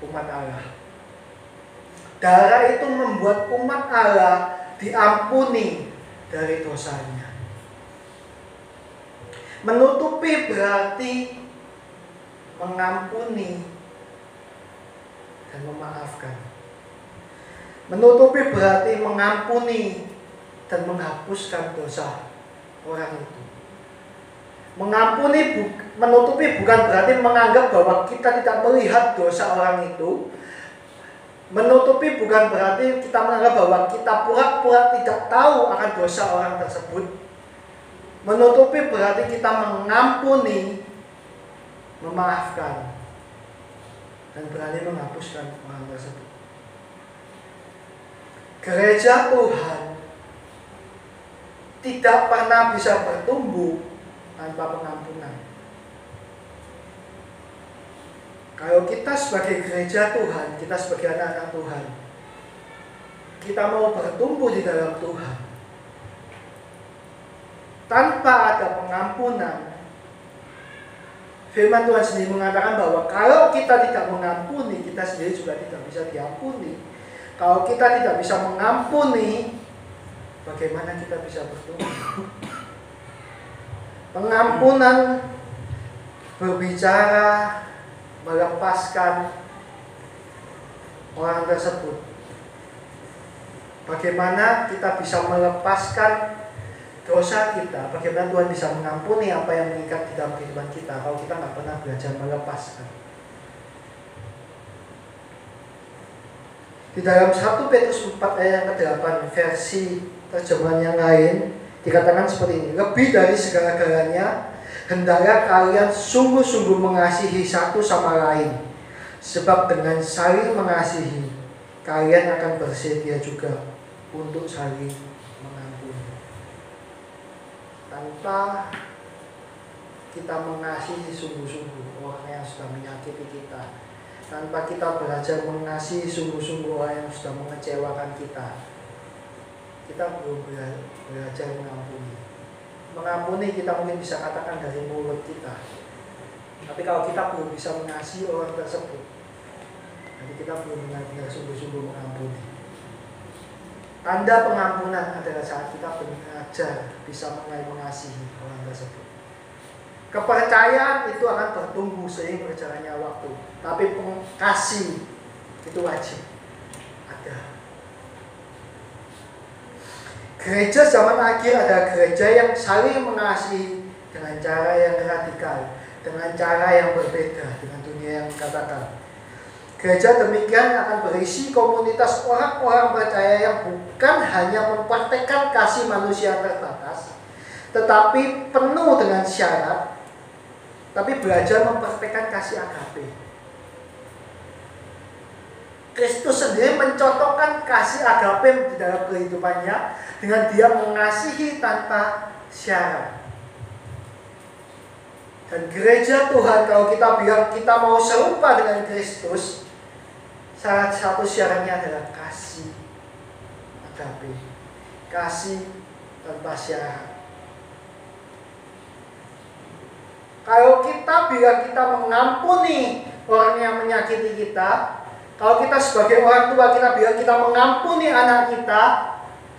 umat Allah. Darah itu membuat umat Allah diampuni dari dosanya. Menutupi berarti mengampuni dan memaafkan. Menutupi berarti mengampuni dan menghapuskan dosa orang itu. Menutupi bukan berarti menganggap bahwa kita tidak melihat dosa orang itu. Menutupi bukan berarti kita menganggap bahwa kita pura-pura tidak tahu akan dosa orang tersebut. Menutupi berarti kita mengampuni, memaafkan, dan berani menghapuskan orang tersebut. Gereja Tuhan tidak pernah bisa bertumbuh tanpa pengampunan. Kalau kita sebagai gereja Tuhan, kita sebagai anak-anak Tuhan, kita mau bertumbuh di dalam Tuhan, tanpa ada pengampunan, firman Tuhan sendiri mengatakan bahwa kalau kita tidak mengampuni, kita sendiri juga tidak bisa diampuni. Kalau kita tidak bisa mengampuni, bagaimana kita bisa bertumbuh? Pengampunan berbicara melepaskan orang tersebut. Bagaimana kita bisa melepaskan dosa kita? Bagaimana Tuhan bisa mengampuni apa yang mengikat di dalam kehidupan kita kalau kita nggak pernah belajar melepaskan? Di dalam 1 Petrus 4 ayat ke-8 versi terjemahan yang lain dikatakan seperti ini. Lebih dari segala-galanya, hendaklah kalian sungguh-sungguh mengasihi satu sama lain, sebab dengan saling mengasihi kalian akan bersedia juga untuk saling mengampuni. Tanpa kita mengasihi sungguh-sungguh orang yang sudah menyakiti kita, tanpa kita belajar mengasihi sungguh-sungguh orang yang sudah mengecewakan kita, kita belum belajar mengampuni. Mengampuni kita mungkin bisa katakan dari mulut kita, tapi kalau kita belum bisa mengasihi orang tersebut, jadi kita belum benar-benar sungguh-sungguh mengampuni. Tanda pengampunan adalah saat kita belajar bisa mulai mengasihi orang tersebut. Kepercayaan itu akan bertumbuh seiring berjalannya waktu, tapi kasih itu wajib ada. Gereja zaman akhir adalah gereja yang saling mengasihi dengan cara yang radikal, dengan cara yang berbeda dengan dunia yang katakan. Gereja demikian akan berisi komunitas orang-orang percaya yang bukan hanya mempraktekkan kasih manusia terbatas, tetapi penuh dengan syarat, tapi belajar mempraktekkan kasih agape. Kristus sendiri mencontohkan kasih agape di dalam kehidupannya dengan dia mengasihi tanpa syarat. Dan gereja Tuhan, kalau kita bilang kita mau serupa dengan Kristus, salah satu syaratnya adalah kasih agape, kasih tanpa syarat. Kalau kita bilang kita mengampuni orang yang menyakiti kita, kalau kita sebagai orang tua kita bilang kita mengampuni anak kita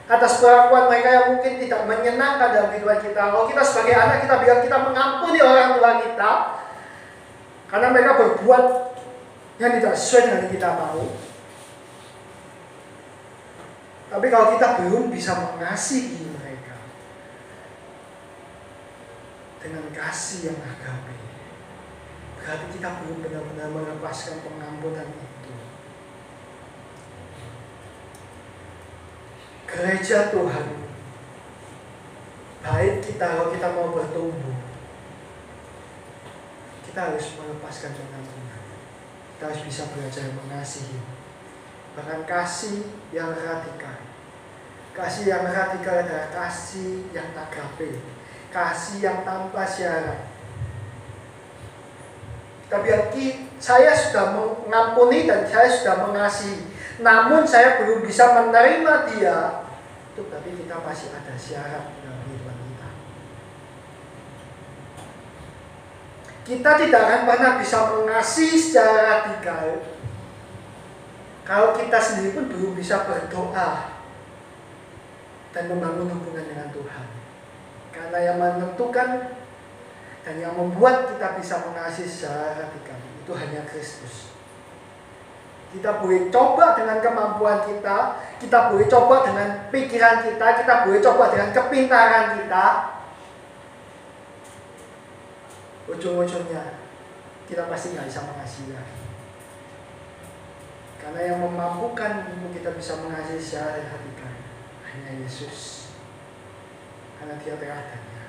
atas perlakuan mereka yang mungkin tidak menyenangkan dalam kehidupan kita, kalau kita sebagai anak kita bilang kita mengampuni orang tua kita karena mereka berbuat yang tidak sesuai dengan yang kita mau. Tapi kalau kita belum bisa mengasihi mereka dengan kasih yang agape, berarti kita belum benar-benar melepaskan pengampunan itu. Gereja Tuhan, baik kita kalau kita mau bertumbuh, kita harus melepaskan pengampunan. Kita harus bisa belajar mengasihi, bahkan kasih yang radikal. Kasih yang radikal adalah kasih yang agape, kasih yang tanpa syarat. Tapi saya sudah mengampuni dan saya sudah mengasihi, namun saya belum bisa menerima dia, itu berarti kita masih ada syarat dalam kehidupan kita. Kita tidak akan pernah bisa mengasihi secara radikal kalau kita sendiri pun belum bisa berdoa dan membangun hubungan dengan Tuhan. Karena yang menentukan dan yang membuat kita bisa mengasihi secara radikal itu hanya Kristus. Kita boleh coba dengan kemampuan kita, kita boleh coba dengan pikiran kita boleh coba dengan kepintaran kita. Ujung-ujungnya kita pasti nggak bisa mengasihi lagi. Karena yang memampukan untuk kita bisa mengasihi secara radikal hanya Yesus. Karena dia teladannya.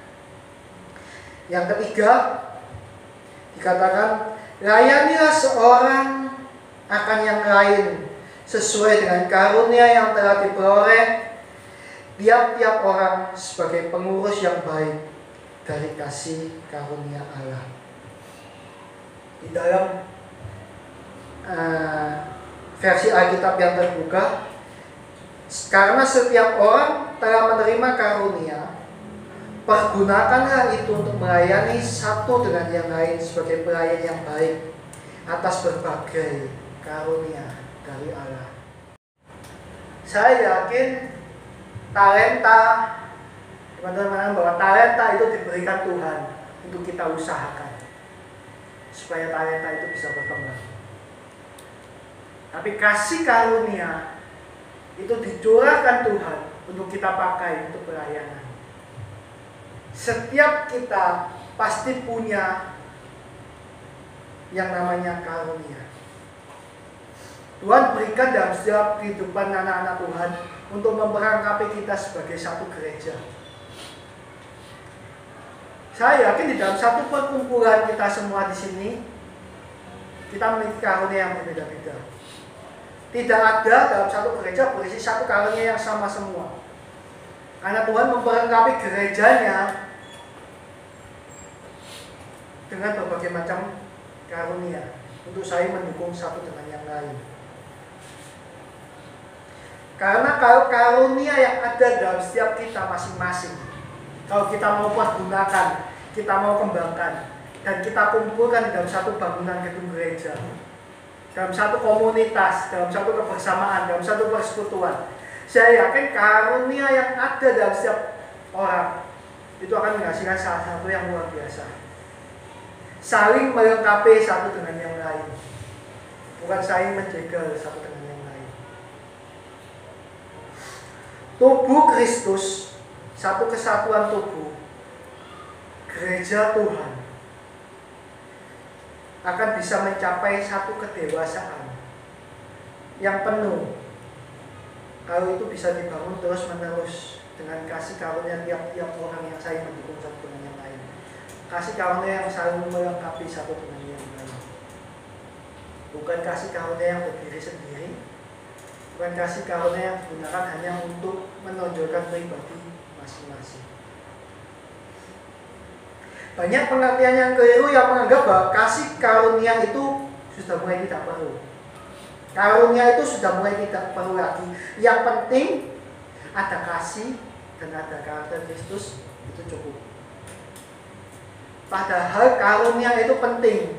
Yang ketiga, dikatakan layanilah seorang akan yang lain sesuai dengan karunia yang telah diperoleh tiap-tiap orang sebagai pengurus yang baik dari kasih karunia Allah. Di dalam versi Alkitab yang terbuka, karena setiap orang telah menerima karunia, pergunakanlah itu untuk melayani satu dengan yang lain sebagai pelayan yang baik atas berbagai karunia dari Allah. Saya yakin talenta, teman-teman, bahwa talenta itu diberikan Tuhan untuk kita usahakan supaya talenta itu bisa berkembang. Tapi kasih karunia itu dicurahkan Tuhan untuk kita pakai untuk pelayanan. Setiap kita pasti punya yang namanya karunia. Tuhan berikan dalam setiap kehidupan anak-anak Tuhan untuk memperlengkapi kita sebagai satu gereja. Saya yakin di dalam satu perkumpulan kita semua di sini, kita memiliki karunia yang berbeda-beda. Tidak ada dalam satu gereja berisi satu karunia yang sama semua. Karena Tuhan memperlengkapi gerejanya dengan berbagai macam karunia untuk saling mendukung satu dengan yang lain. Karena kalau karunia yang ada dalam setiap kita masing-masing, kalau kita mau pergunakan, kita mau kembangkan, dan kita kumpulkan di dalam satu bangunan gedung gereja, dalam satu komunitas, dalam satu kebersamaan, dalam satu persekutuan, saya yakin karunia yang ada dalam setiap orang itu akan menghasilkan salah satu yang luar biasa. Saling melengkapi satu dengan yang lain, bukan saling menjegal satu dengan yang lain. Tubuh Kristus, satu kesatuan tubuh, gereja Tuhan, akan bisa mencapai satu kedewasaan yang penuh kalau itu bisa dibangun terus menerus dengan kasih karunia tiap-tiap orang yang saling mendukung satu dengan yang lain, kasih karunia yang saling melengkapi satu dengan yang lain, bukan kasih karunia yang berdiri sendiri, bukan kasih karunia yang digunakan hanya untuk menonjolkan pribadi masing-masing. Banyak pengertian yang keliru yang menganggap bahwa kasih karunia itu sudah mulai tidak perlu. Karunia itu sudah mulai tidak perlu lagi. Yang penting ada kasih dan ada karakter Kristus, itu cukup. Padahal karunia itu penting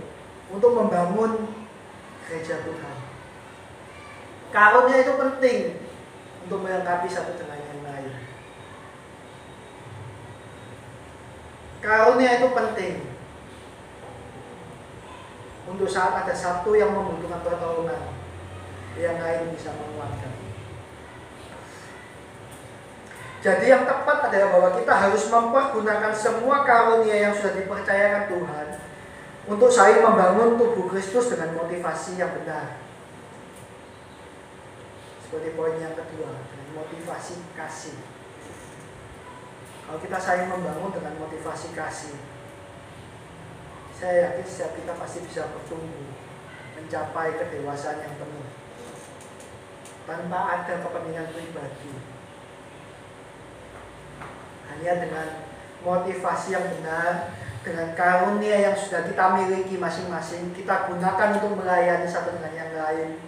untuk membangun gereja Tuhan. Karunia itu penting untuk melengkapi satu dengan yang lain. Karunia itu penting untuk saat ada satu yang membutuhkan pertolongan, yang lain bisa menguatkan. Jadi yang tepat adalah bahwa kita harus mempergunakan semua karunia yang sudah dipercayakan Tuhan untuk saling membangun tubuh Kristus dengan motivasi yang benar. Seperti poin yang kedua, dengan motivasi kasih. Kalau kita saling membangun dengan motivasi kasih, saya yakin setiap kita pasti bisa bertumbuh, mencapai kedewasaan yang penuh, tanpa ada kepentingan pribadi. Hanya dengan motivasi yang benar, dengan karunia yang sudah kita miliki masing-masing, kita gunakan untuk melayani satu dengan yang lain,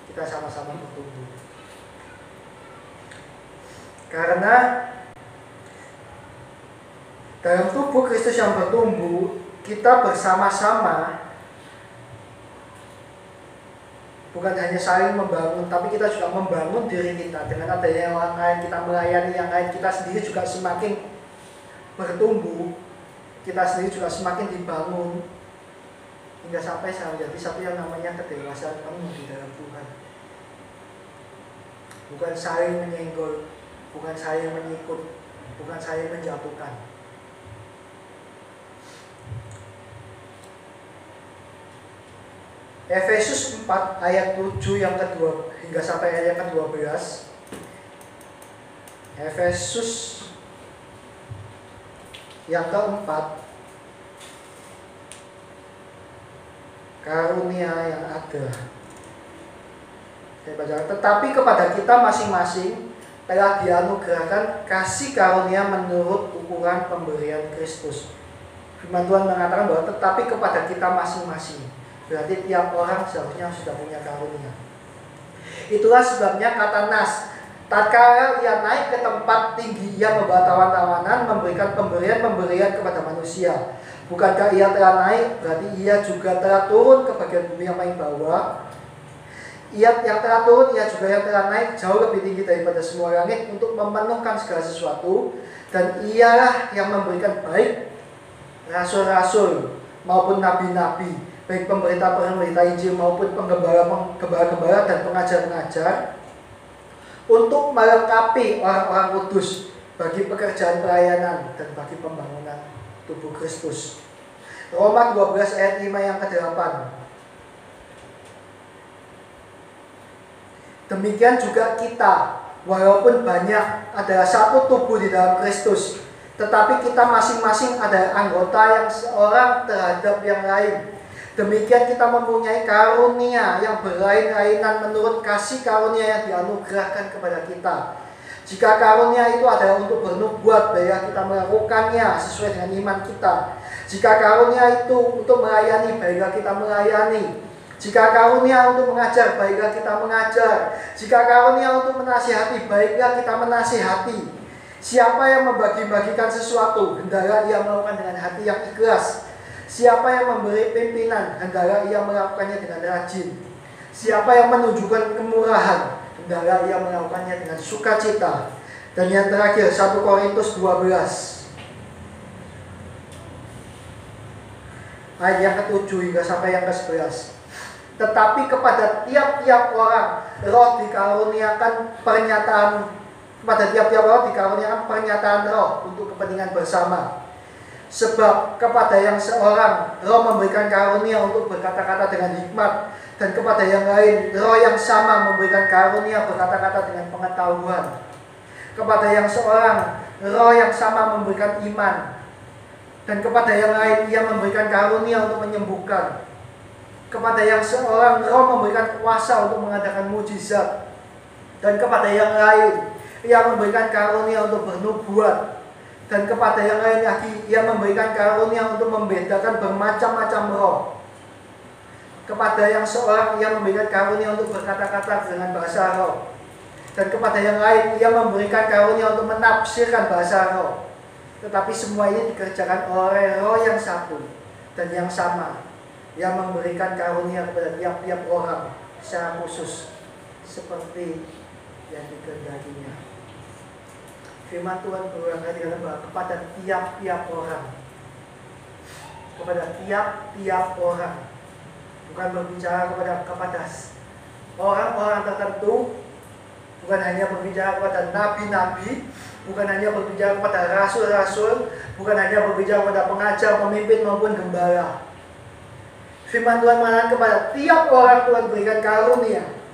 kita sama-sama bertumbuh. Karena dalam tubuh Kristus yang bertumbuh, kita bersama-sama bukan hanya saling membangun, tapi kita juga membangun diri kita. Dengan adanya orang lain, kita melayani yang lain, kita sendiri juga semakin bertumbuh, kita sendiri juga semakin dibangun, hingga sampai menjadi satu yang namanya kedewasaan penuh di dalam Tuhan. Bukan saling menyenggol, bukan saling menyikut, bukan saling menjatuhkan. Efesus 4 ayat 7 yang kedua hingga sampai ayat ke-12. Efesus yang keempat, karunia yang ada. Saya baca, tetapi kepada kita masing-masing telah dianugerahkan kasih karunia menurut ukuran pemberian Kristus. Firman Tuhan mengatakan bahwa tetapi kepada kita masing-masing. Berarti tiap orang seharusnya sudah punya karunia. Itulah sebabnya kata Nas, tatkala ia naik ke tempat tinggi, ia membawa tawan-tawanan, memberikan pemberian-pemberian kepada manusia. Bukankah ia telah naik, berarti ia juga telah turun ke bagian bumi yang paling bawah. Ia yang telah turun, ia juga yang telah naik jauh lebih tinggi daripada semua langit untuk memenuhkan segala sesuatu. Dan ialah yang memberikan baik rasul-rasul maupun nabi-nabi, baik pemberita-pemberita Injil maupun penggembala-gembala dan pengajar-pengajar, untuk melengkapi orang-orang kudus bagi pekerjaan pelayanan dan bagi pembangunan tubuh Kristus. Roma 12 ayat 5 yang ke-8. Demikian juga kita, walaupun banyak, adalah satu tubuh di dalam Kristus, tetapi kita masing-masing ada anggota yang seorang terhadap yang lain. Demikian kita mempunyai karunia yang berlain-lainan menurut kasih karunia yang dianugerahkan kepada kita. Jika karunia itu adalah untuk bernubuat, baiklah kita melakukannya sesuai dengan iman kita. Jika karunia itu untuk melayani, baiklah kita melayani. Jika karunia untuk mengajar, baiklah kita mengajar. Jika karunia untuk menasihati, baiklah kita menasihati. Siapa yang membagi-bagikan sesuatu, hendaklah ia melakukan dengan hati yang ikhlas. Siapa yang memberi pimpinan, hendaklah ia melakukannya dengan rajin. Siapa yang menunjukkan kemurahan, hendaklah ia melakukannya dengan sukacita. Dan yang terakhir 1 Korintus 12 ayat yang ke-7 hingga sampai yang ke-11. Tetapi kepada tiap-tiap orang roh dikaruniakan pernyataan roh untuk kepentingan bersama. Sebab kepada yang seorang roh memberikan karunia untuk berkata-kata dengan hikmat, dan kepada yang lain roh yang sama memberikan karunia berkata-kata dengan pengetahuan. Kepada yang seorang roh yang sama memberikan iman, dan kepada yang lain ia memberikan karunia untuk menyembuhkan. Kepada yang seorang roh memberikan kuasa untuk mengadakan mujizat, dan kepada yang lain ia memberikan karunia untuk bernubuat, dan kepada yang lain lagi ia memberikan karunia untuk membedakan bermacam-macam roh. Kepada yang seorang ia memberikan karunia untuk berkata-kata dengan bahasa roh, dan kepada yang lain ia memberikan karunia untuk menafsirkan bahasa roh. Tetapi semua ini dikerjakan oleh roh yang satu dan yang sama, yang memberikan karunia kepada tiap-tiap orang secara khusus seperti yang dikehendakinya. Firman Tuhan berulang kali bahwa kepada tiap-tiap orang, bukan berbicara kepada orang-orang tertentu, bukan hanya berbicara kepada nabi-nabi, bukan hanya berbicara kepada rasul-rasul, bukan hanya berbicara kepada pengajar, pemimpin maupun gembala. Firman Tuhan mengatakan kepada tiap orang Tuhan berikan karunia,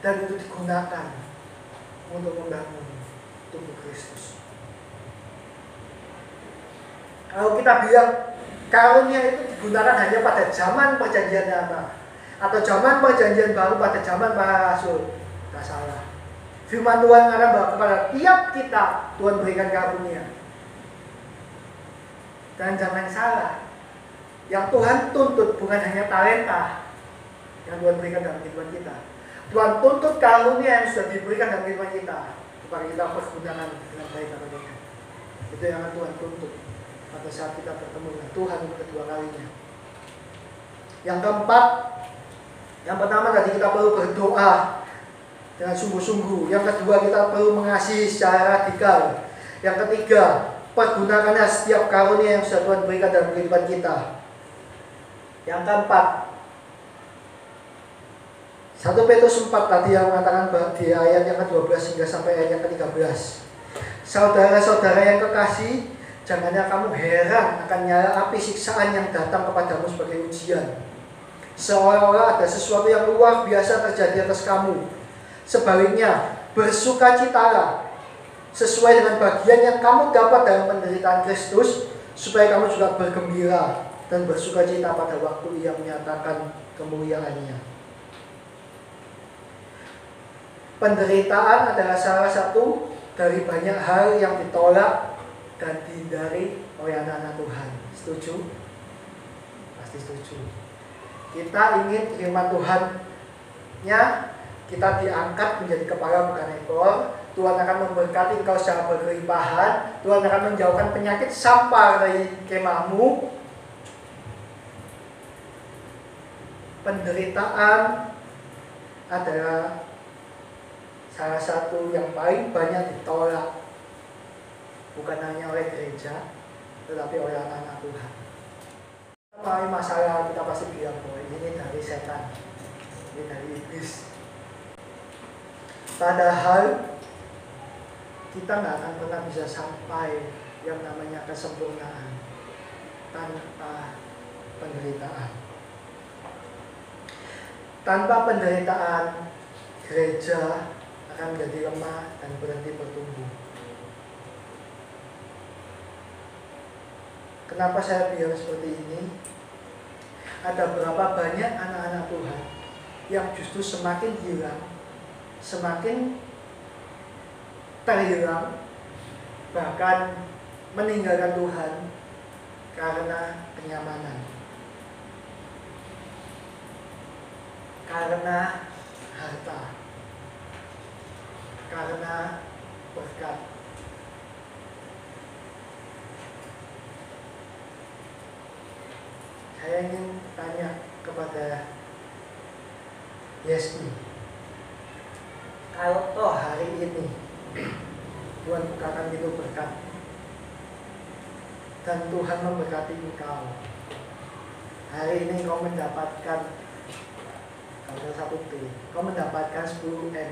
dan itu digunakan untuk membangun tubuh Kristus. Kalau kita bilang karunia itu digunakan hanya pada zaman perjanjian lama atau zaman perjanjian baru pada zaman para rasul, tidak salah. Firman Tuhan mengatakan bahwa kepada tiap kita Tuhan berikan karunia. Dan jangan salah, yang Tuhan tuntut bukan hanya talenta yang Tuhan berikan dalam kehidupan kita. Tuhan tuntut karunia yang sudah diberikan dalam kehidupan kita, supaya kita pergunakan dengan baik atau tidak. Itu yang Tuhan tuntut pada saat kita bertemu dengan Tuhan untuk kedua kalinya. Yang keempat, yang pertama tadi kita perlu berdoa dengan sungguh-sungguh. Yang kedua, kita perlu mengasihi secara radikal. Yang ketiga, pergunakanlah setiap karunia yang sudah Tuhan berikan dalam kehidupan kita. Yang keempat, 1 Petrus 4 tadi yang mengatakan di ayat yang ke-12 hingga sampai ayat yang ke-13. Saudara-saudara yang kekasih, janganlah kamu heran akan nyala api siksaan yang datang kepadamu sebagai ujian, seolah-olah ada sesuatu yang luar biasa terjadi atas kamu. Sebaliknya, bersukacitalah sesuai dengan bagian yang kamu dapat dalam penderitaan Kristus, supaya kamu juga bergembira dan bersukacita pada waktu Ia menyatakan kemuliaannya. Penderitaan adalah salah satu dari banyak hal yang ditolak dan dihindari oleh anak-anak Tuhan. Setuju? Pasti setuju. Kita ingin firman Tuhan-nya kita diangkat menjadi kepala bukan ekor. Tuhan akan memberkati engkau secara berlimpahan. Tuhan akan menjauhkan penyakit sampar dari kemahmu. Penderitaan adalah salah satu yang paling banyak ditolak, bukan hanya oleh gereja, tetapi oleh anak-anak Tuhan. Melalui masalah kita pasti bilang bahwa ini dari setan, ini dari iblis. Padahal kita nggak akan pernah bisa sampai yang namanya kesempurnaan tanpa penderitaan. Tanpa penderitaan, gereja akan menjadi lemah dan berhenti bertumbuh. Kenapa saya bilang seperti ini? Ada berapa banyak anak-anak Tuhan yang justru semakin hilang, semakin terhilang, bahkan meninggalkan Tuhan karena kenyamanan, karena harta, karena berkat. Saya ingin tanya kepada Yesmi, kalau toh hari ini Tuhan bukakan pintu berkat dan Tuhan memberkati engkau, hari ini kau mendapatkan kalau 1 T, kau mendapatkan 10 M.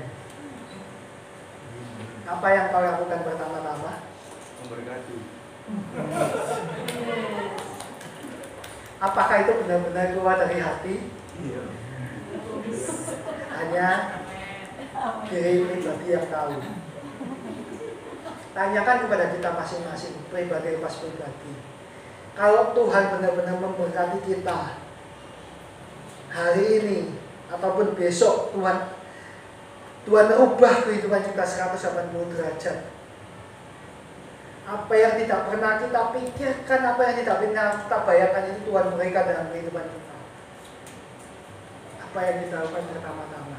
Apa yang kau lakukan pertama-tama? Memberkati. Apakah itu benar-benar keluar dari hati? Iya. Hanya diri pribadi yang tahu. Tanyakan kepada kita masing-masing, pribadi lepas pribadi. Kalau Tuhan benar-benar memberkati kita hari ini ataupun besok, Tuhan ubah kehidupan kita 180 derajat. Apa yang tidak pernah kita pikirkan, apa yang tidak pernah kita bayangkan itu Tuhan berikan dalam kehidupan kita. Apa yang kita lakukan pertama-tama?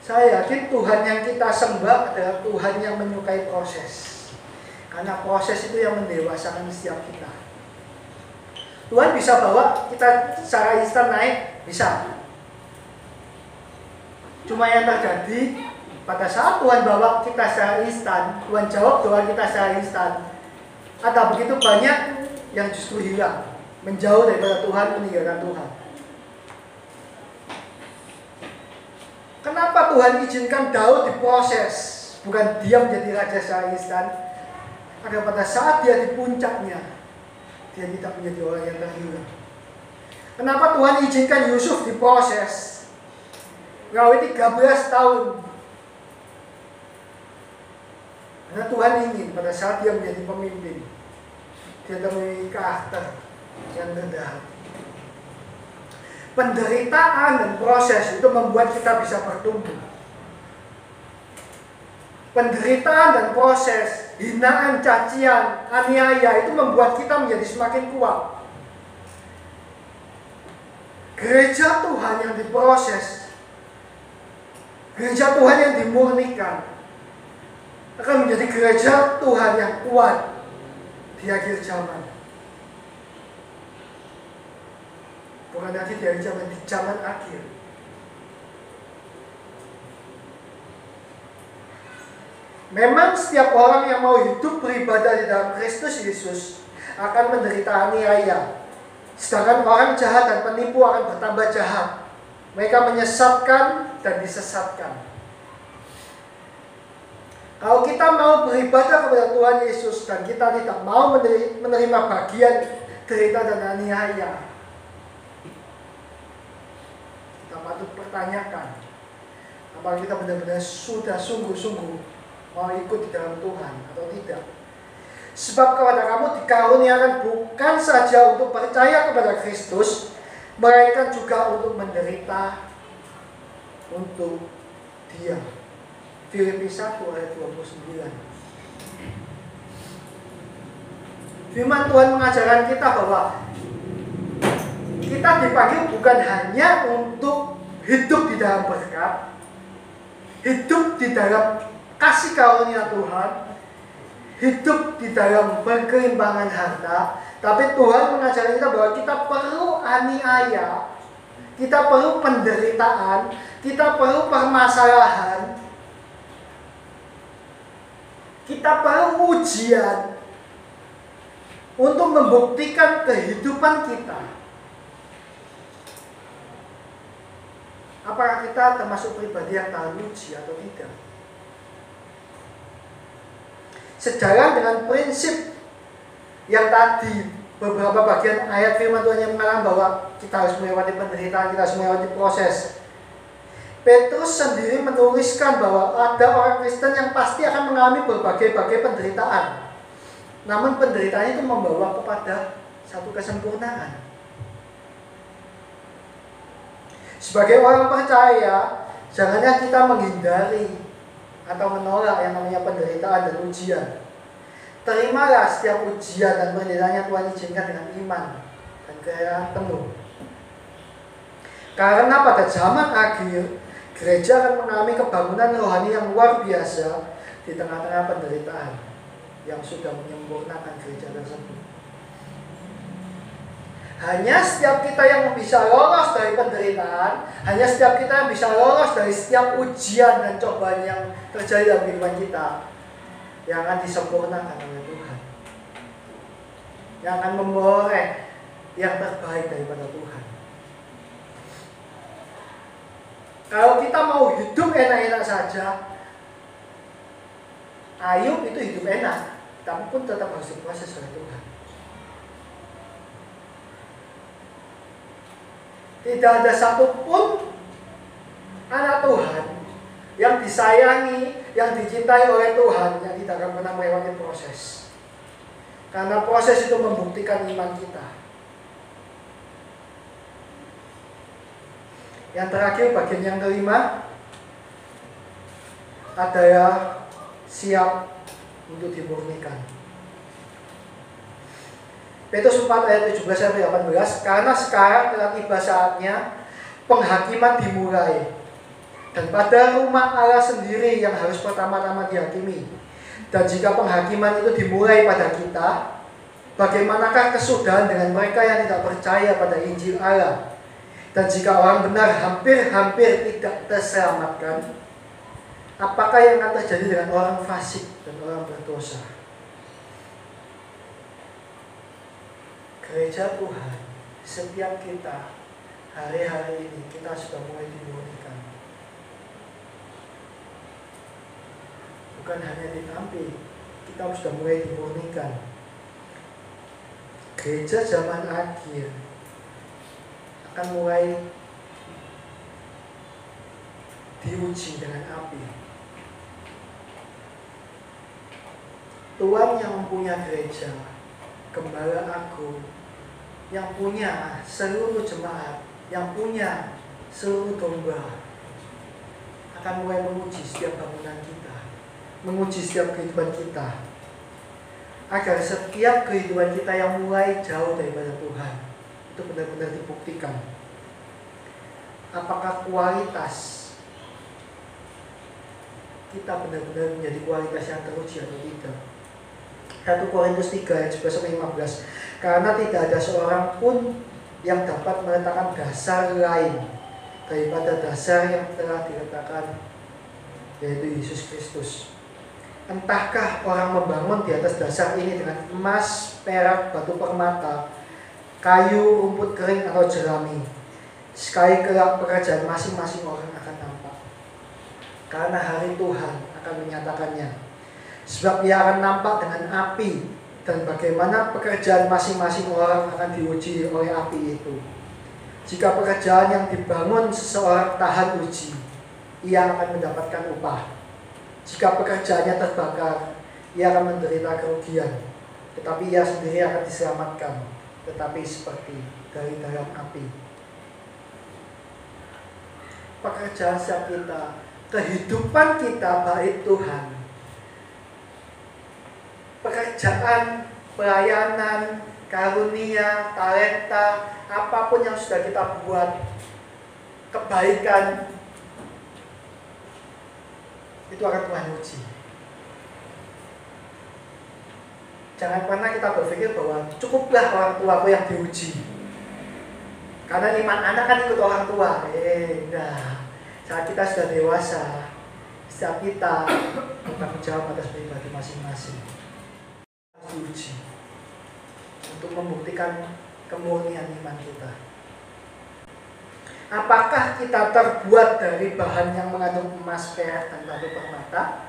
Saya yakin Tuhan yang kita sembah adalah Tuhan yang menyukai proses. Karena proses itu yang mendewasakan setiap kita. Tuhan bisa bawa kita secara instan naik, bisa. Cuma yang terjadi pada saat Tuhan bawa kita secara instan, Tuhan jawab doa kita secara instan, ada begitu banyak yang justru hilang, menjauh daripada Tuhan, meninggalkan Tuhan. Kenapa Tuhan izinkan Daud diproses, bukan dia menjadi raja secara instan? Agar pada saat dia di puncaknya, dia tidak menjadi orang yang terhilang. Kenapa Tuhan izinkan Yusuf diproses? Ngawet 13 tahun. Karena Tuhan ingin pada saat dia menjadi pemimpin, dia memiliki karakter yang rendah hati. Penderitaan dan proses itu membuat kita bisa bertumbuh. Penderitaan dan proses, hinaan, cacian, aniaya itu membuat kita menjadi semakin kuat. Gereja Tuhan yang diproses, gereja Tuhan yang dimurnikan, akan menjadi gereja Tuhan yang kuat di akhir zaman. Bukan lagi di akhir zaman, di zaman akhir. Memang setiap orang yang mau hidup beribadah di dalam Kristus Yesus akan menderita aniaya. Sedangkan orang jahat dan penipu akan bertambah jahat. Mereka menyesatkan dan disesatkan. Kalau kita mau beribadah kepada Tuhan Yesus dan kita tidak mau menerima bagian derita dan aniaya, kita patut pertanyakan, apakah kita benar-benar sudah sungguh-sungguh mau ikut di dalam Tuhan atau tidak. Sebab kepada kamu dikaruniakan bukan saja untuk percaya kepada Kristus, melainkan juga untuk menderita untuk Dia. Filipi 1 ayat 29. Firman Tuhan mengajarkan kita bahwa kita dipanggil bukan hanya untuk hidup di dalam berkat, hidup di dalam kasih karunia Tuhan, hidup di dalam berkelimpangan harta, tapi Tuhan mengajarkan kita bahwa kita perlu aniaya, kita perlu penderitaan, kita perlu permasalahan, kita perlu ujian untuk membuktikan kehidupan kita. Apakah kita termasuk pribadi yang tahan uji atau tidak? Sejalan dengan prinsip yang tadi beberapa bagian ayat firman Tuhan yang mengatakan bahwa kita harus melewati penderitaan, kita harus melewati proses. Petrus sendiri menuliskan bahwa ada orang Kristen yang pasti akan mengalami berbagai-bagai penderitaan. Namun penderitaan itu membawa kepada satu kesempurnaan. Sebagai orang percaya, janganlah kita menghindari atau menolak yang namanya penderitaan dan ujian. Terimalah setiap ujian dan penderitaan yang Tuhan izinkan dengan iman dan kerelaan penuh. Karena pada zaman akhir, gereja akan mengalami kebangunan rohani yang luar biasa di tengah-tengah penderitaan yang sudah menyempurnakan gereja tersebut. Hanya setiap kita yang bisa lolos dari penderitaan, hanya setiap kita yang bisa lolos dari setiap ujian dan cobaan yang terjadi dalam kehidupan kita, yang akan disempurnakan oleh Tuhan, yang akan memperoleh yang terbaik daripada Tuhan. Kalau kita mau hidup enak-enak saja, Ayub itu hidup enak, tapi pun tetap harus diproses oleh Tuhan. Tidak ada satupun anak Tuhan yang disayangi, yang dicintai oleh Tuhan yang tidak akan pernah melewati proses. Karena proses itu membuktikan iman kita. Yang terakhir, bagian yang kelima adalah siap untuk dimurnikan. Petrus 4 ayat 17-18, karena sekarang telah tiba saatnya penghakiman dimulai, dan pada rumah Allah sendiri yang harus pertama-tama dihakimi. Dan jika penghakiman itu dimulai pada kita, bagaimanakah kesudahan dengan mereka yang tidak percaya pada Injil Allah? Dan jika orang benar hampir-hampir tidak terselamatkan, apakah yang akan terjadi dengan orang fasik dan orang berdosa? Gereja Tuhan, setiap kita hari-hari ini kita sudah mulai dimurnikan. Bukan hanya ditampil, kita sudah mulai dimurnikan. Gereja zaman akhir akan mulai diuji dengan api. Tuhan yang mempunyai gereja, Gembala Agung, yang punya seluruh jemaat, yang punya seluruh domba, akan mulai menguji setiap bangunan kita, menguji setiap kehidupan kita, agar setiap kehidupan kita yang mulai jauh daripada Tuhan itu benar-benar dibuktikan. Apakah kualitas kita benar-benar menjadi kualitas yang teruji atau tidak? 1 Korintus 3 ayat 11-15, karena tidak ada seorang pun yang dapat meletakkan dasar lain daripada dasar yang telah diletakkan, yaitu Yesus Kristus. Entahkah orang membangun di atas dasar ini dengan emas, perak, batu permata, kayu, rumput kering atau jerami, sekali kelak pekerjaan masing-masing orang akan nampak, karena hari Tuhan akan menyatakannya. Sebab ia akan nampak dengan api, dan bagaimana pekerjaan masing-masing orang akan diuji oleh api itu. Jika pekerjaan yang dibangun seseorang tahan uji, ia akan mendapatkan upah. Jika pekerjaannya terbakar, ia akan menderita kerugian, tetapi ia sendiri akan diselamatkan, tetapi seperti dari dalam api. Pekerjaan setiap kita, kehidupan kita baik Tuhan, pekerjaan, pelayanan, karunia, talenta, apapun yang sudah kita buat, kebaikan, itu akan Tuhan uji. Jangan pernah kita berpikir bahwa cukuplah orang tuaku yang diuji, karena iman anak kan ikut orang tua. Nah, saat kita sudah dewasa, setiap kita bertanggung jawab atas pribadi masing-masing. Diuji untuk membuktikan kemurnian iman kita. Apakah kita terbuat dari bahan yang mengandung emas, perak, dan batu permata?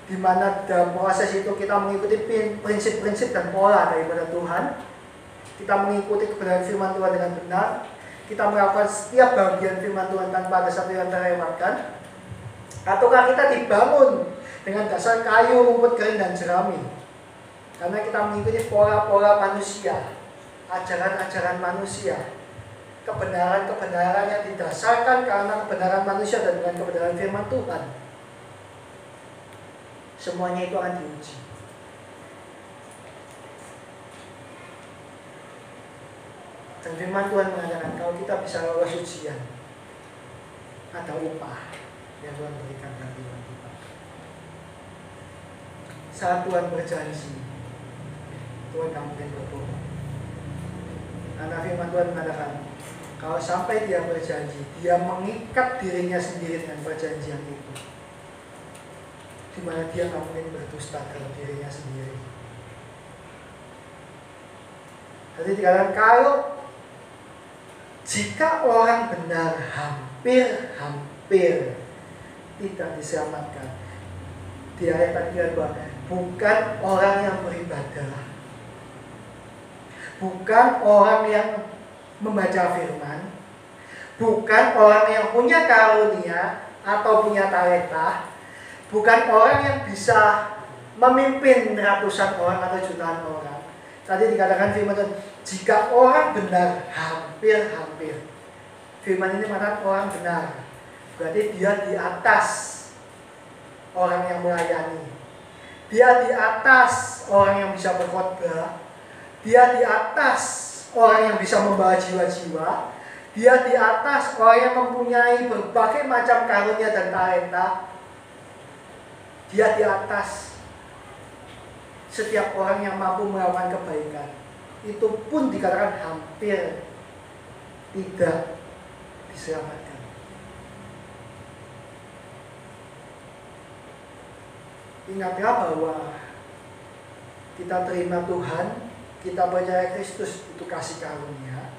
di mana dalam proses itu kita mengikuti prinsip-prinsip dan pola daripada Tuhan. Kita mengikuti kebenaran firman Tuhan dengan benar. Kita melakukan setiap bagian firman Tuhan tanpa ada satu yang terlewatkan. Ataukah kita dibangun dengan dasar kayu, rumput kering, dan jerami? Karena kita mengikuti pola-pola manusia, ajaran-ajaran manusia, kebenaran-kebenaran yang didasarkan karena kebenaran manusia dan bukan kebenaran firman Tuhan. Semuanya itu akan diuji. Dan firman Tuhan mengatakan kalau kita bisa lolos ujian, ada upah yang Tuhan berikan bagi kita. Saat Tuhan berjanji, Tuhan tak mungkin berbohong. Karena firman Tuhan mengatakan kalau sampai dia berjanji, dia mengikat dirinya sendiri dengan perjanjian itu, di mana dia tak mungkin berdusta terhadap dirinya sendiri. Jadi dikatakan kalau jika orang benar hampir tidak diselamatkan, di ayat tadi bahwa bukan orang yang beribadah, bukan orang yang membaca firman, bukan orang yang punya karunia atau punya talenta, bukan orang yang bisa memimpin ratusan orang atau jutaan orang. Tadi dikatakan firman Tuhan, jika orang benar hampir. Firman ini mengatakan orang benar, berarti dia di atas orang yang melayani, dia di atas orang yang bisa berkhotbah, dia di atas orang yang bisa membawa jiwa-jiwa, dia di atas orang yang mempunyai berbagai macam karunia dan talenta, dia di atas setiap orang yang mampu melakukan kebaikan. Itu pun dikatakan hampir tidak diselamatkan. Ingatlah bahwa kita terima Tuhan, kita percaya Kristus itu kasih karunia.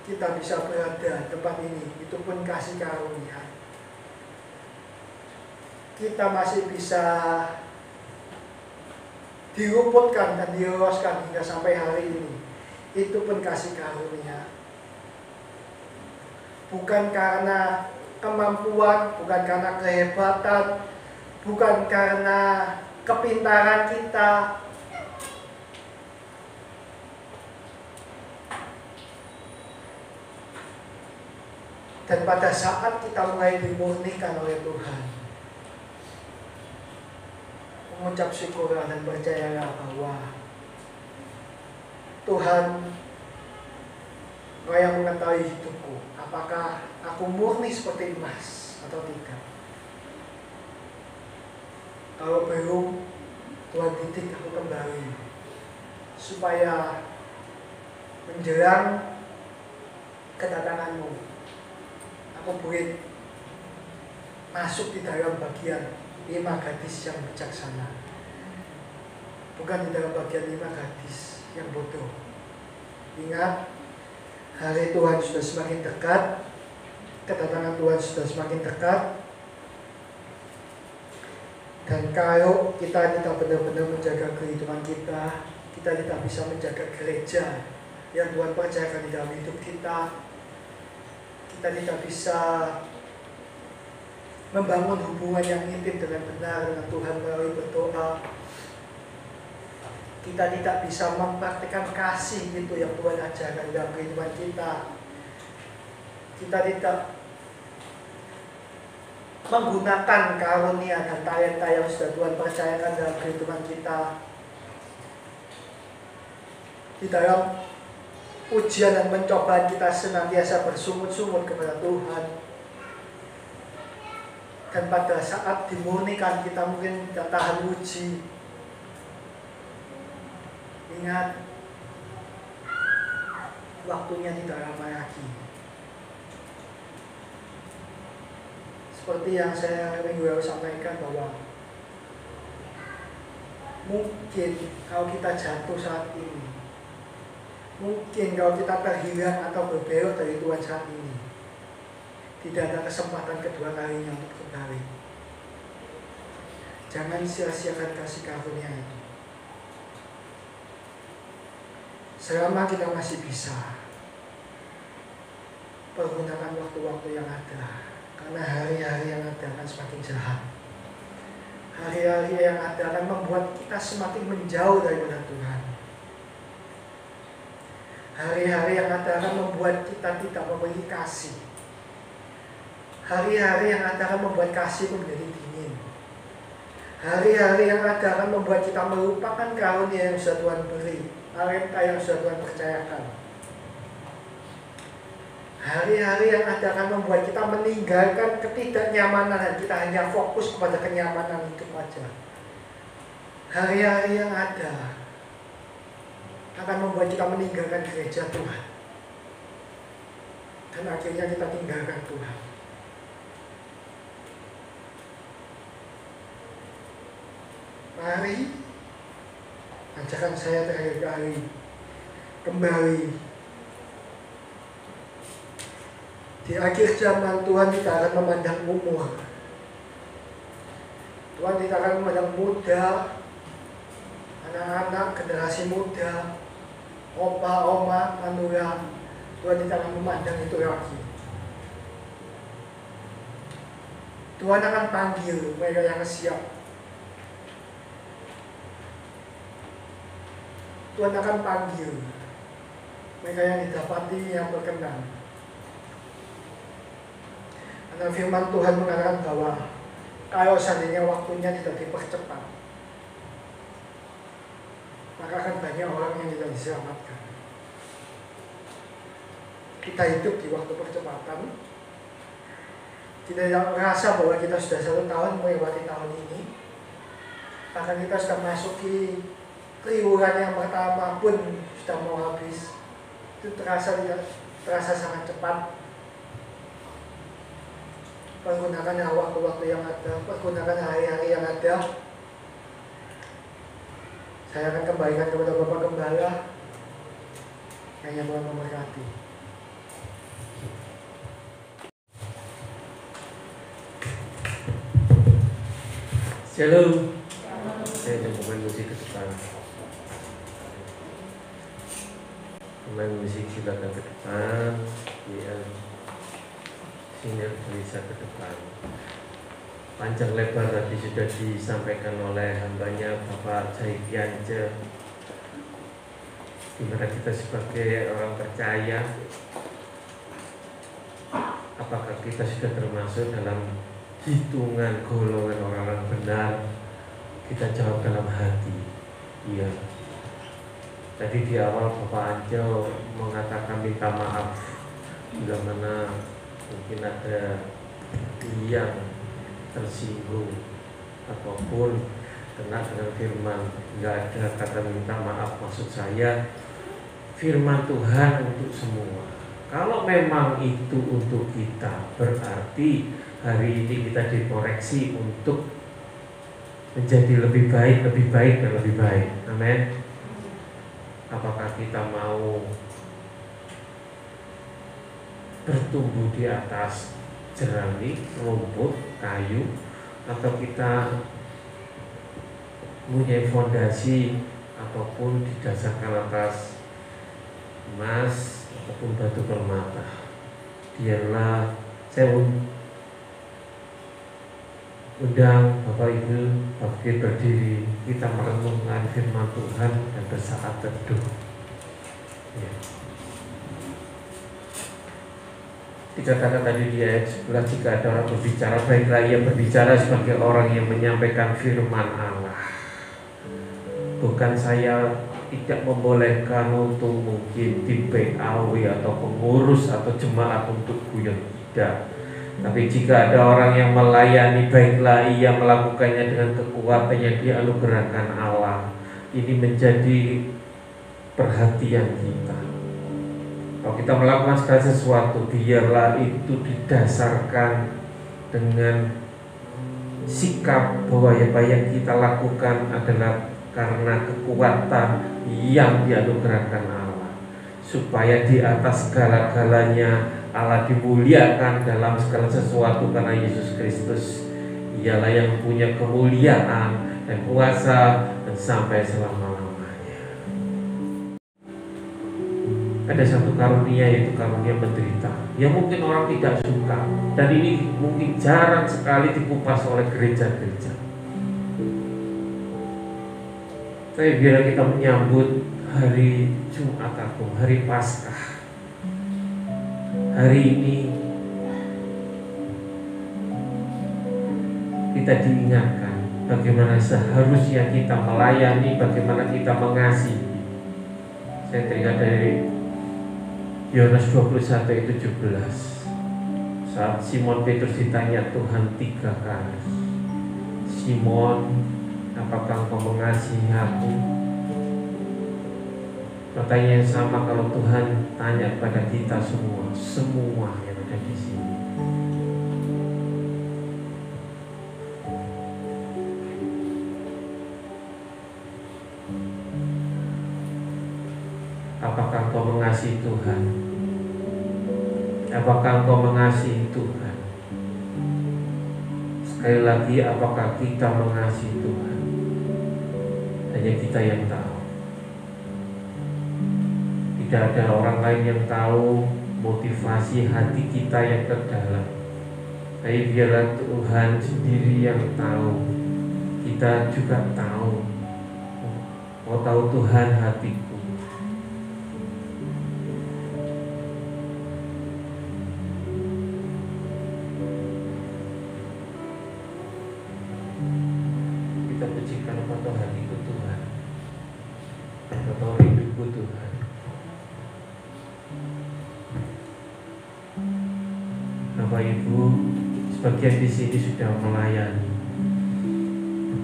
Kita bisa berada tempat ini, itu pun kasih karunia. Kita masih bisa diluputkan dan diloloskan hingga sampai hari ini, itu pun kasih karunia. Bukan karena kemampuan, bukan karena kehebatan, bukan karena kepintaran kita, dan pada saat kita mulai dimurnikan oleh Tuhan, mengucap syukur dan percayalah bahwa Tuhan Kau yang mengetahui hidupku, apakah aku murni seperti emas atau tidak. Kalau belum, Tuhan didik aku kembali supaya menjelang kedatangan-Mu aku boleh masuk di dalam bagian 5 gadis yang bijaksana, bukan di dalam bagian 5 gadis yang bodoh. Ingat, hari Tuhan sudah semakin dekat, kedatangan Tuhan sudah semakin dekat. Dan kalau kita tidak benar-benar menjaga kehidupan kita, kita tidak bisa menjaga gereja yang Tuhan percayakan di dalam hidup kita. Kita tidak bisa membangun hubungan yang intim dengan benar dengan Tuhan melalui berdoa. Kita tidak bisa mempraktikkan kasih itu yang Tuhan ajarkan dalam kehidupan kita. Kita tidak menggunakan karunia dan talenta yang sudah Tuhan percayakan dalam kehidupan kita. Di dalam ujian dan pencobaan kita senantiasa bersungut-sungut kepada Tuhan. Dan pada saat dimurnikan kita mungkin tidak tahan uji. Ingat, waktunya tidak lama lagi. Seperti yang saya minggu lalu sampaikan bahwa mungkin kalau kita jatuh saat ini, mungkin kalau kita terhilang atau berbelok dari Tuhan saat ini, tidak ada kesempatan kedua kalinya untuk kembali. Jangan sia-siakan kasih karunia itu. Selama kita masih bisa, pergunakan waktu-waktu yang ada. Karena hari-hari yang ada akan semakin jahat. Hari-hari yang ada akan membuat kita semakin menjauh daripada Tuhan. Hari-hari yang ada akan membuat kita tidak memiliki kasih. Hari-hari yang ada akan membuat kasih menjadi dingin. Hari-hari yang ada akan membuat kita melupakan karunia yang sudah Tuhan beri, talenta yang sudah Tuhan percayakan. Hari-hari yang ada akan membuat kita meninggalkan ketidaknyamanan dan kita hanya fokus kepada kenyamanan hidup saja. Hari-hari yang ada akan membuat kita meninggalkan gereja Tuhan. Dan akhirnya kita tinggalkan Tuhan. Mari, ajakan saya terakhir kali, kembali. Di akhir zaman Tuhan tidak akan memandang umur. Tuhan tidak akan memandang muda, anak-anak, generasi muda, opa, oma, manula. Tuhan tidak akan memandang itu lagi. Tuhan akan panggil mereka yang siap. Tuhan akan panggil mereka yang didapati, yang berkenan. Karena firman Tuhan mengatakan bahwa kalau seandainya waktunya tidak dipercepat, maka akan banyak orang yang tidak diselamatkan. Kita hidup di waktu percepatan, tidak merasa bahwa kita sudah 1 tahun melewati tahun ini, bahkan kita sudah masuki triwulan yang pertama pun sudah mau habis. Itu terasa sangat cepat. Pergunakan waktu-waktu yang ada, pergunakan hari-hari yang ada. Saya akan kembalikan kepada Bapak Gembala yang Tuhan memberkati. Shalom. Saya ada pemain musik ke depan. Pemain musik silakan ke depan. Ya, sini bisa ke depan. Panjang lebar tadi sudah disampaikan oleh hambanya Bapak Jaidiance, di mana kita sebagai orang percaya, apakah kita sudah termasuk dalam hitungan golongan orang-orang benar? Kita jawab dalam hati, iya. Tadi di awal Bapak Anjo mengatakan minta maaf bila mana mungkin ada yang tersinggung ataupun kena dengan firman. Nggak ada kata minta maaf, maksud saya firman Tuhan untuk semua. Kalau memang itu untuk kita, berarti hari ini kita dikoreksi untuk menjadi lebih baik, dan lebih baik. Amin. Apakah kita mau bertumbuh di atas jerami, rumput, kayu, atau kita mempunyai fondasi ataupun didasarkan atas emas ataupun batu permata? Biarlah saya undang Bapak Ibu bangkit berdiri, kita merenungkan firman Tuhan dan bersaat teduh. Ya. Dikatakan tadi di ayat 11, jika ada orang berbicara, baiklah ia berbicara sebagai orang yang menyampaikan firman Allah. Bukan saya tidak membolehkan untuk mungkin tim PAW atau pengurus atau jemaat untuk guyon, tidak. Tapi jika ada orang yang melayani, baiklah ia melakukannya dengan kekuatan yang dianugerahkan Allah. Ini menjadi perhatian kita. Kalau kita melakukan segala sesuatu, biarlah itu didasarkan dengan sikap bahwa apa yang kita lakukan adalah karena kekuatan yang dianugerahkan Allah, supaya di atas segala-galanya Allah dimuliakan dalam segala sesuatu karena Yesus Kristus Dialah yang punya kemuliaan dan kuasa dan sampai selama-lamanya. Ada satu karunia, yaitu karunia menderita, yang mungkin orang tidak suka, dan ini mungkin jarang sekali dikupas oleh gereja-gereja. Tapi biar kita menyambut hari Jumat Agung, hari Paskah, hari ini kita diingatkan bagaimana seharusnya kita melayani, bagaimana kita mengasihi. Saya teringat dari Yohanes 21 ayat 17, saat Simon Petrus ditanya Tuhan 3 kali, Simon, apakah engkau mengasihi aku? Pertanyaan yang sama kalau Tuhan tanya kepada kita semua yang ada di sini. Apakah engkau mengasihi Tuhan? Apakah engkau mengasihi Tuhan? Sekali lagi, apakah kita mengasihi Tuhan? Hanya kita yang tahu. Tidak ada orang lain yang tahu motivasi hati kita yang terdalam. Tapi biarlah Tuhan sendiri yang tahu. Kita juga tahu. Mau tahu Tuhan hatiku. Kita pujikan foto hatiku Tuhan, foto hidupku Tuhan. Bapak Ibu, sebagian di sini sudah melayani.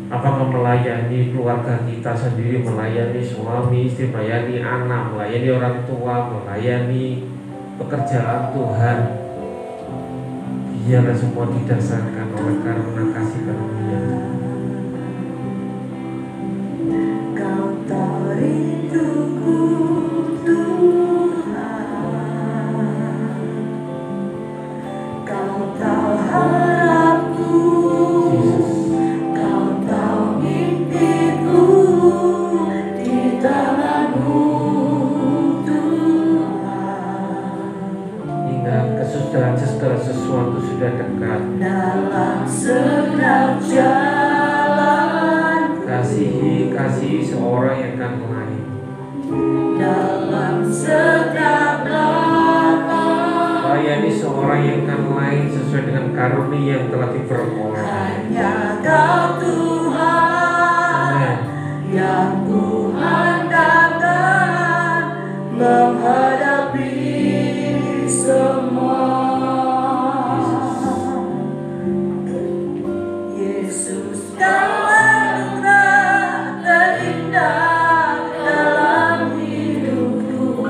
Apakah melayani keluarga kita sendiri, melayani suami istri, melayani anak, melayani orang tua, melayani pekerjaan Tuhan? Biarlah semua didasarkan oleh karena kasih karunia. Kau tahu rinduku Tuhan, Kau tahu harapku, Kau tahu mimpiku di tangan-Mu Tuhan. Hingga kesudahan segala sesuatu sudah dekat. Dalam segenap jalan, Kasihi seorang yang akan lain. dalam setiap langkah, Layani seorang yang akan lain sesuai dengan karunia yang telah diperoleh. hanya Kau Tuhan yang Tuhan datang menghadapi semua. Yesus, Kau anugerah terindah dalam hidupku.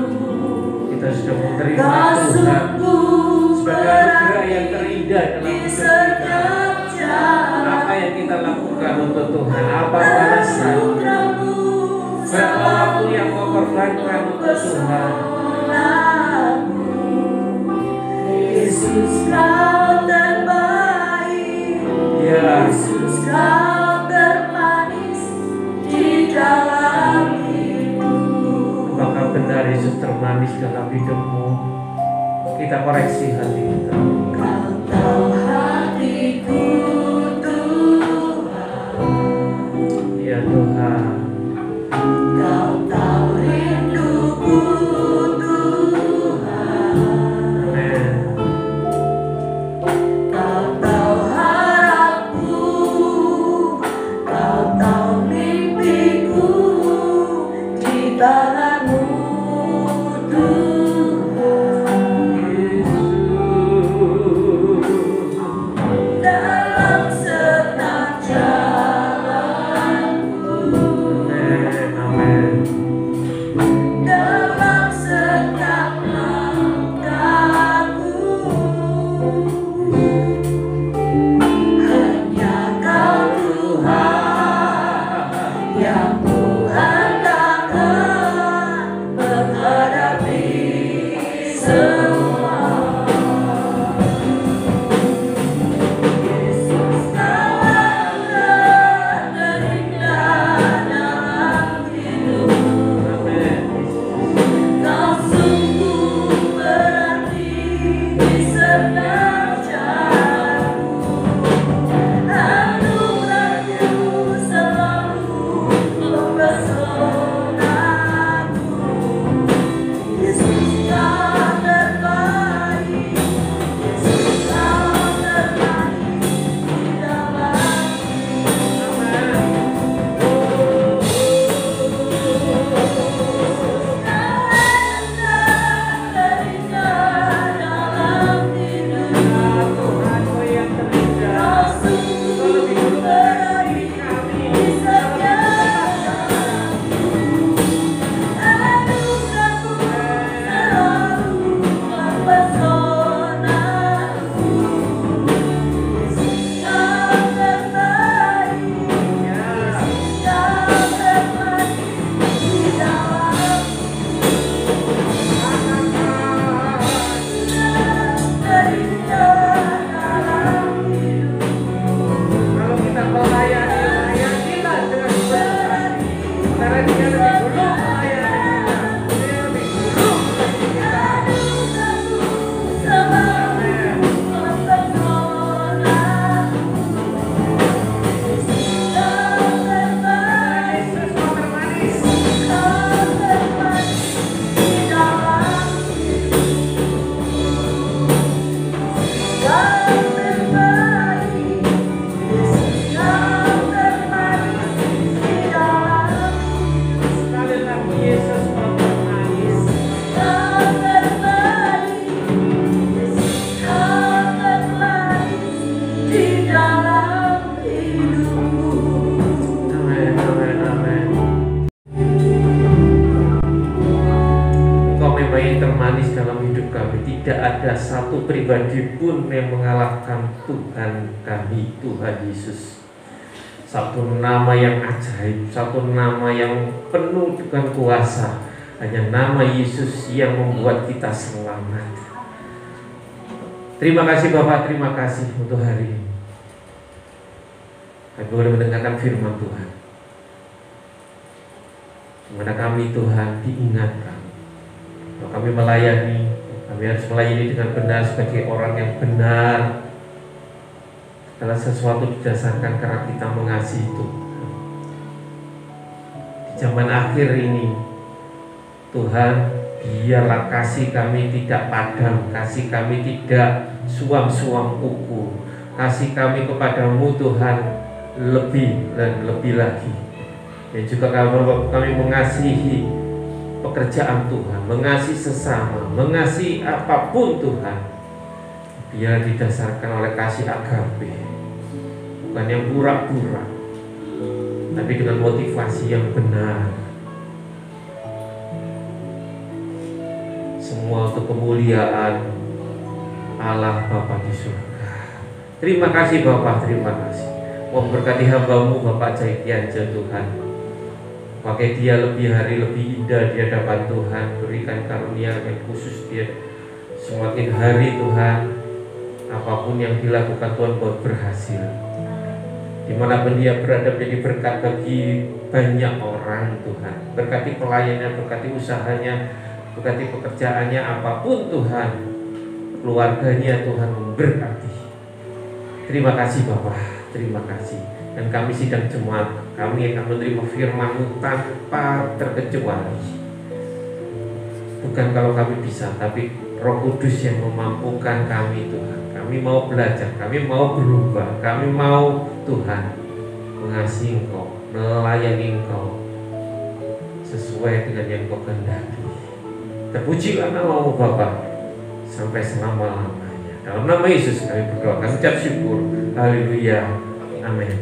Kita sudah menerima Kau Tuhan sungguh sebagai anugerah yang terindah dalam di hidup kita. setiap jalan. Apa yang kita lakukan untuk Tuhan? Apa balasan? Berapa waktu yang kau korbankan untuk Tuhan? Yesus, Kau terbaik. Ya, Yesus, Kau termanis di dalam hidupku. apakah benar Yesus termanis dalam hidupmu? Kita koreksi hati kita. Kau tahu hatiku Tuhan, Ya Tuhan, Kau tahu rinduku Tuhan, amin. Kau tahu harapku, Kau tahu mimpiku di tangan-Mu Tuhan. Dalam setiap jalanku, Amin, amin. dalam setiap langkahku, hanya Kau Tuhan yang Tuhan takkan menghadapi semua. Yesus, Kau Karena dia lebih dulu melayani kita. Dia lebih dulu melayani kita. Yesus mau termanis. Sekali lagi Yesus mau termanis. Amin, amin, amin. Engkau memang yang termanis dalam hidup kami. Tidak ada satu pribadi pun yang mengalahkan Tuhan kami, Tuhan Yesus. Satu nama yang ajaib, satu nama yang penuh dengan kuasa. Hanya nama Yesus yang membuat kita selamat. Terima kasih Bapak, terima kasih untuk hari ini. Kami boleh mendengarkan firman Tuhan. Dimana kami Tuhan diingatkan bahwa kami melayani, kami harus melayani dengan benar sebagai orang yang benar. Segala sesuatu didasarkan karena kita mengasihi Tuhan. Di zaman akhir ini, Tuhan, biarlah kasih kami tidak padam, kasih kami tidak suam-suam kuku, kasih kami kepadamu Tuhan lebih dan lebih lagi. Dan juga kami mengasihi pekerjaan Tuhan, mengasihi sesama, mengasihi apapun Tuhan. Biar didasarkan oleh kasih agape, bukan yang pura-pura, tapi dengan motivasi yang benar. Semua untuk kemuliaan Allah Bapa di surga. Terima kasih Bapak, terima kasih. Memberkati hamba-Mu Bapak Jaikianja Tuhan. Pakai dia lebih hari lebih indah di hadapan Tuhan. Berikan karunia yang khusus dia. Semakin hari Tuhan, apapun yang dilakukan Tuhan buat berhasil. Dimanapun dia berada menjadi berkat bagi banyak orang Tuhan. Berkati pelayannya, berkati usahanya, berkati pekerjaannya, apapun Tuhan. Keluarganya Tuhan memberkati. Terima kasih Bapak, terima kasih. Dan kami sidang jemaat, kami akan menerima firman-Mu tanpa terkecuali. Bukan kalau kami bisa, tapi Roh Kudus yang memampukan kami Tuhan. Kami mau belajar, kami mau berubah, kami mau Tuhan mengasihi Engkau, melayani Engkau sesuai dengan yang Kau kehendaki. Terpujilah nama-Mu Bapa sampai selama-lamanya. Dalam nama Yesus kami berdoa, kami ucap syukur. Haleluya. Amin.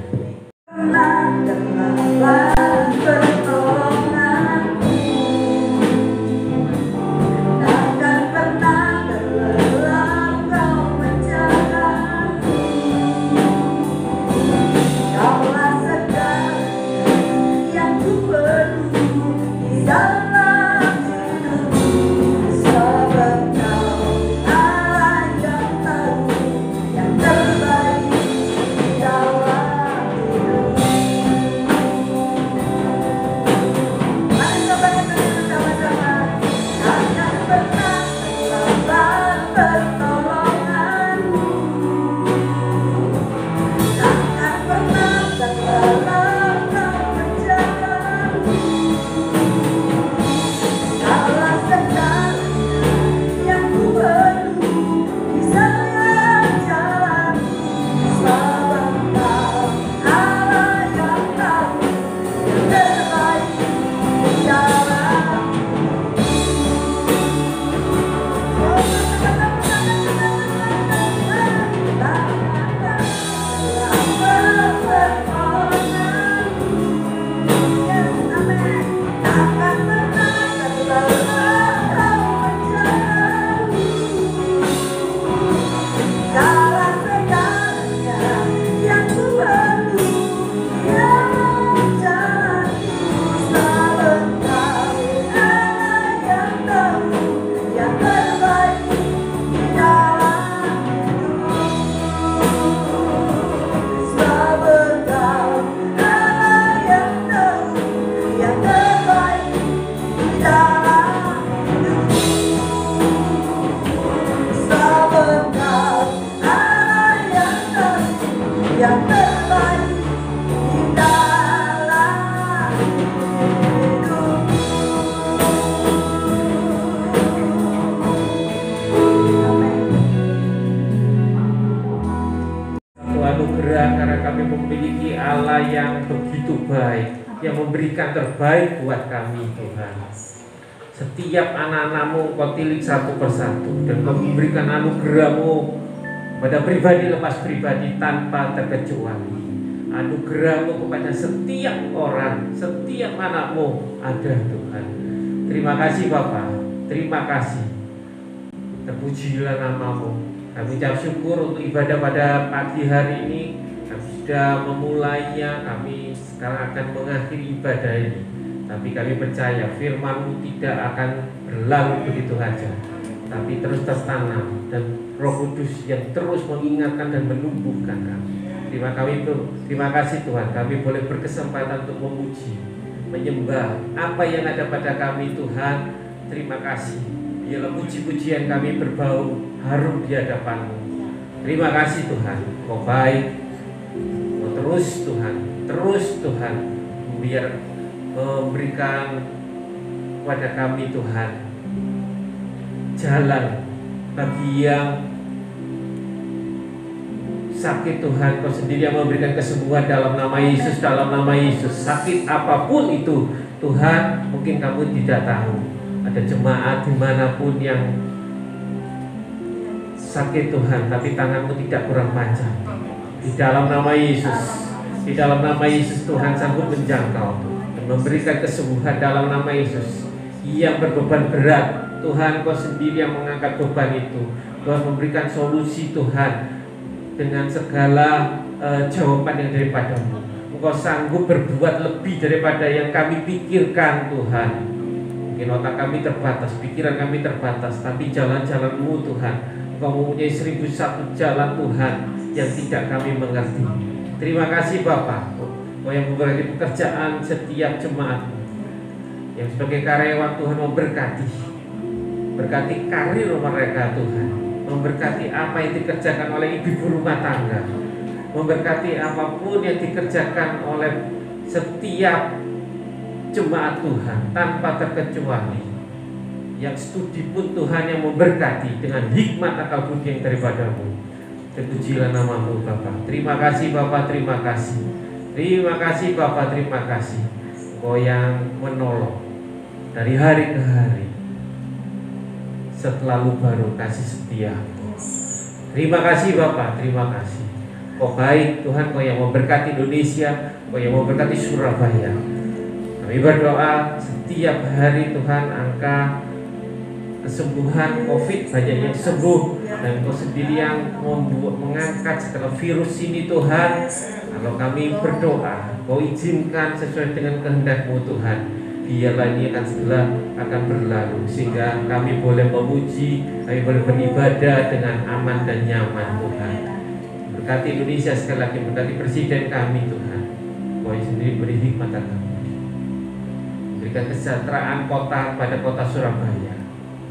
memberikan terbaik buat kami Tuhan. Setiap anak-anak-Mu Kau tilik satu persatu, dan Kau memberikan anugerah-Mu pada pribadi lepas pribadi tanpa terkecuali. Anugerah-Mu kepada setiap orang, setiap anak-Mu ada Tuhan. Terima kasih Bapa, terima kasih. Terpujilah nama-Mu. Kami ucap syukur untuk ibadah pada pagi hari ini. Kami sudah memulainya, kami sekarang akan mengakhiri ibadah ini. Tapi kami percaya firman-Mu tidak akan berlalu begitu saja, tapi terus tertanam, dan Roh Kudus yang terus mengingatkan dan menumbuhkan kami. Terima kasih Tuhan, kami boleh berkesempatan untuk memuji, menyembah apa yang ada pada kami Tuhan. Terima kasih, biarlah puji-pujian kami berbau harum di hadapan-Mu. Terima kasih Tuhan, Kau baik, Kau terus Tuhan, biar memberikan kepada kami Tuhan jalan bagi yang sakit Tuhan. Kau sendiri yang memberikan kesembuhan dalam nama Yesus, dalam nama Yesus. Sakit apapun itu Tuhan, mungkin kamu tidak tahu. Ada jemaat dimanapun yang sakit Tuhan, tapi tangan-Mu tidak kurang panjang. Di dalam nama Yesus, di dalam nama Yesus Tuhan sanggup menjangkau dan memberikan kesembuhan dalam nama Yesus. Yang berbeban berat Tuhan, Kau sendiri yang mengangkat beban itu. Kau memberikan solusi Tuhan dengan segala jawaban yang daripada-Mu. Engkau sanggup berbuat lebih daripada yang kami pikirkan Tuhan. Mungkin otak kami terbatas, pikiran kami terbatas, tapi jalan-jalan-Mu Tuhan, Engkau mempunyai 1001 jalan Tuhan yang tidak kami mengerti. Terima kasih Bapa, Kau yang memberkati pekerjaan setiap jemaat-Mu, yang sebagai karyawan Tuhan memberkati, berkati karir mereka Tuhan, memberkati apa yang dikerjakan oleh ibu rumah tangga, memberkati apapun yang dikerjakan oleh setiap jemaat Tuhan tanpa terkecuali. Yang studi pun Tuhan yang memberkati dengan hikmat akal budi yang daripada-Mu. Terpujilah nama-Mu Bapa. Terima kasih Bapa, terima kasih. Terima kasih Bapa, terima kasih. Kau yang menolong dari hari ke hari, selalu baru kasih setia. Terima kasih Bapa, terima kasih. Kau baik Tuhan, Kau yang memberkati Indonesia, Kau yang memberkati Surabaya. Kami berdoa setiap hari Tuhan, angka kesembuhan COVID banyak yang sembuh, dan Kau sendiri yang mengangkat segala virus ini Tuhan. Kalau kami berdoa, Kau izinkan sesuai dengan kehendak-Mu Tuhan. Biarlah ini akan segera akan berlalu, sehingga kami boleh memuji, kami boleh beribadah dengan aman dan nyaman Tuhan. Berkati Indonesia sekali lagi, berkati Presiden kami Tuhan. Kau sendiri beri hikmat kami, berikan kesejahteraan kota pada kota Surabaya.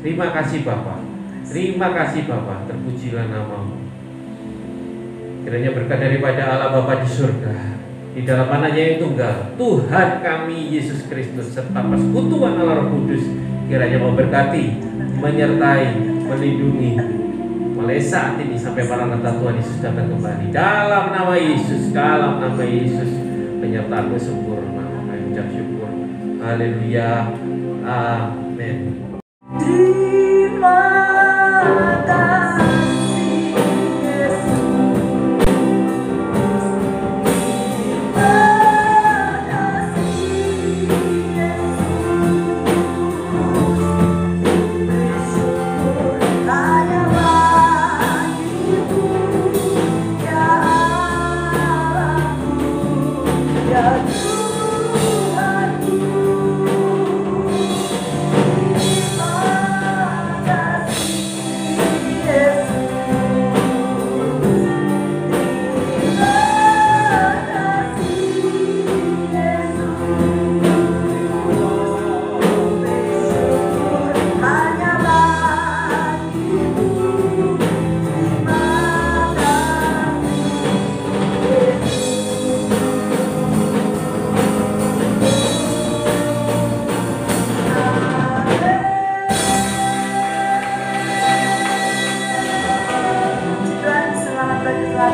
Terima kasih Bapa, terima kasih Bapa, terpujilah nama-Mu. Kiranya berkat daripada Allah Bapa di surga, di dalam anaknya yang tunggal, Tuhan kami Yesus Kristus, serta persekutuan Allah Roh Kudus, kiranya memberkati, menyertai, melindungi mulai saat ini sampai Maranatha Tuhan Yesus datang kembali. Dalam nama Yesus, dalam nama Yesus, penyertaan-Mu sempurna. Kami ucap syukur. Haleluya. Amin. Terima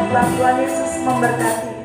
kasih Tuhan Yesus memberkati.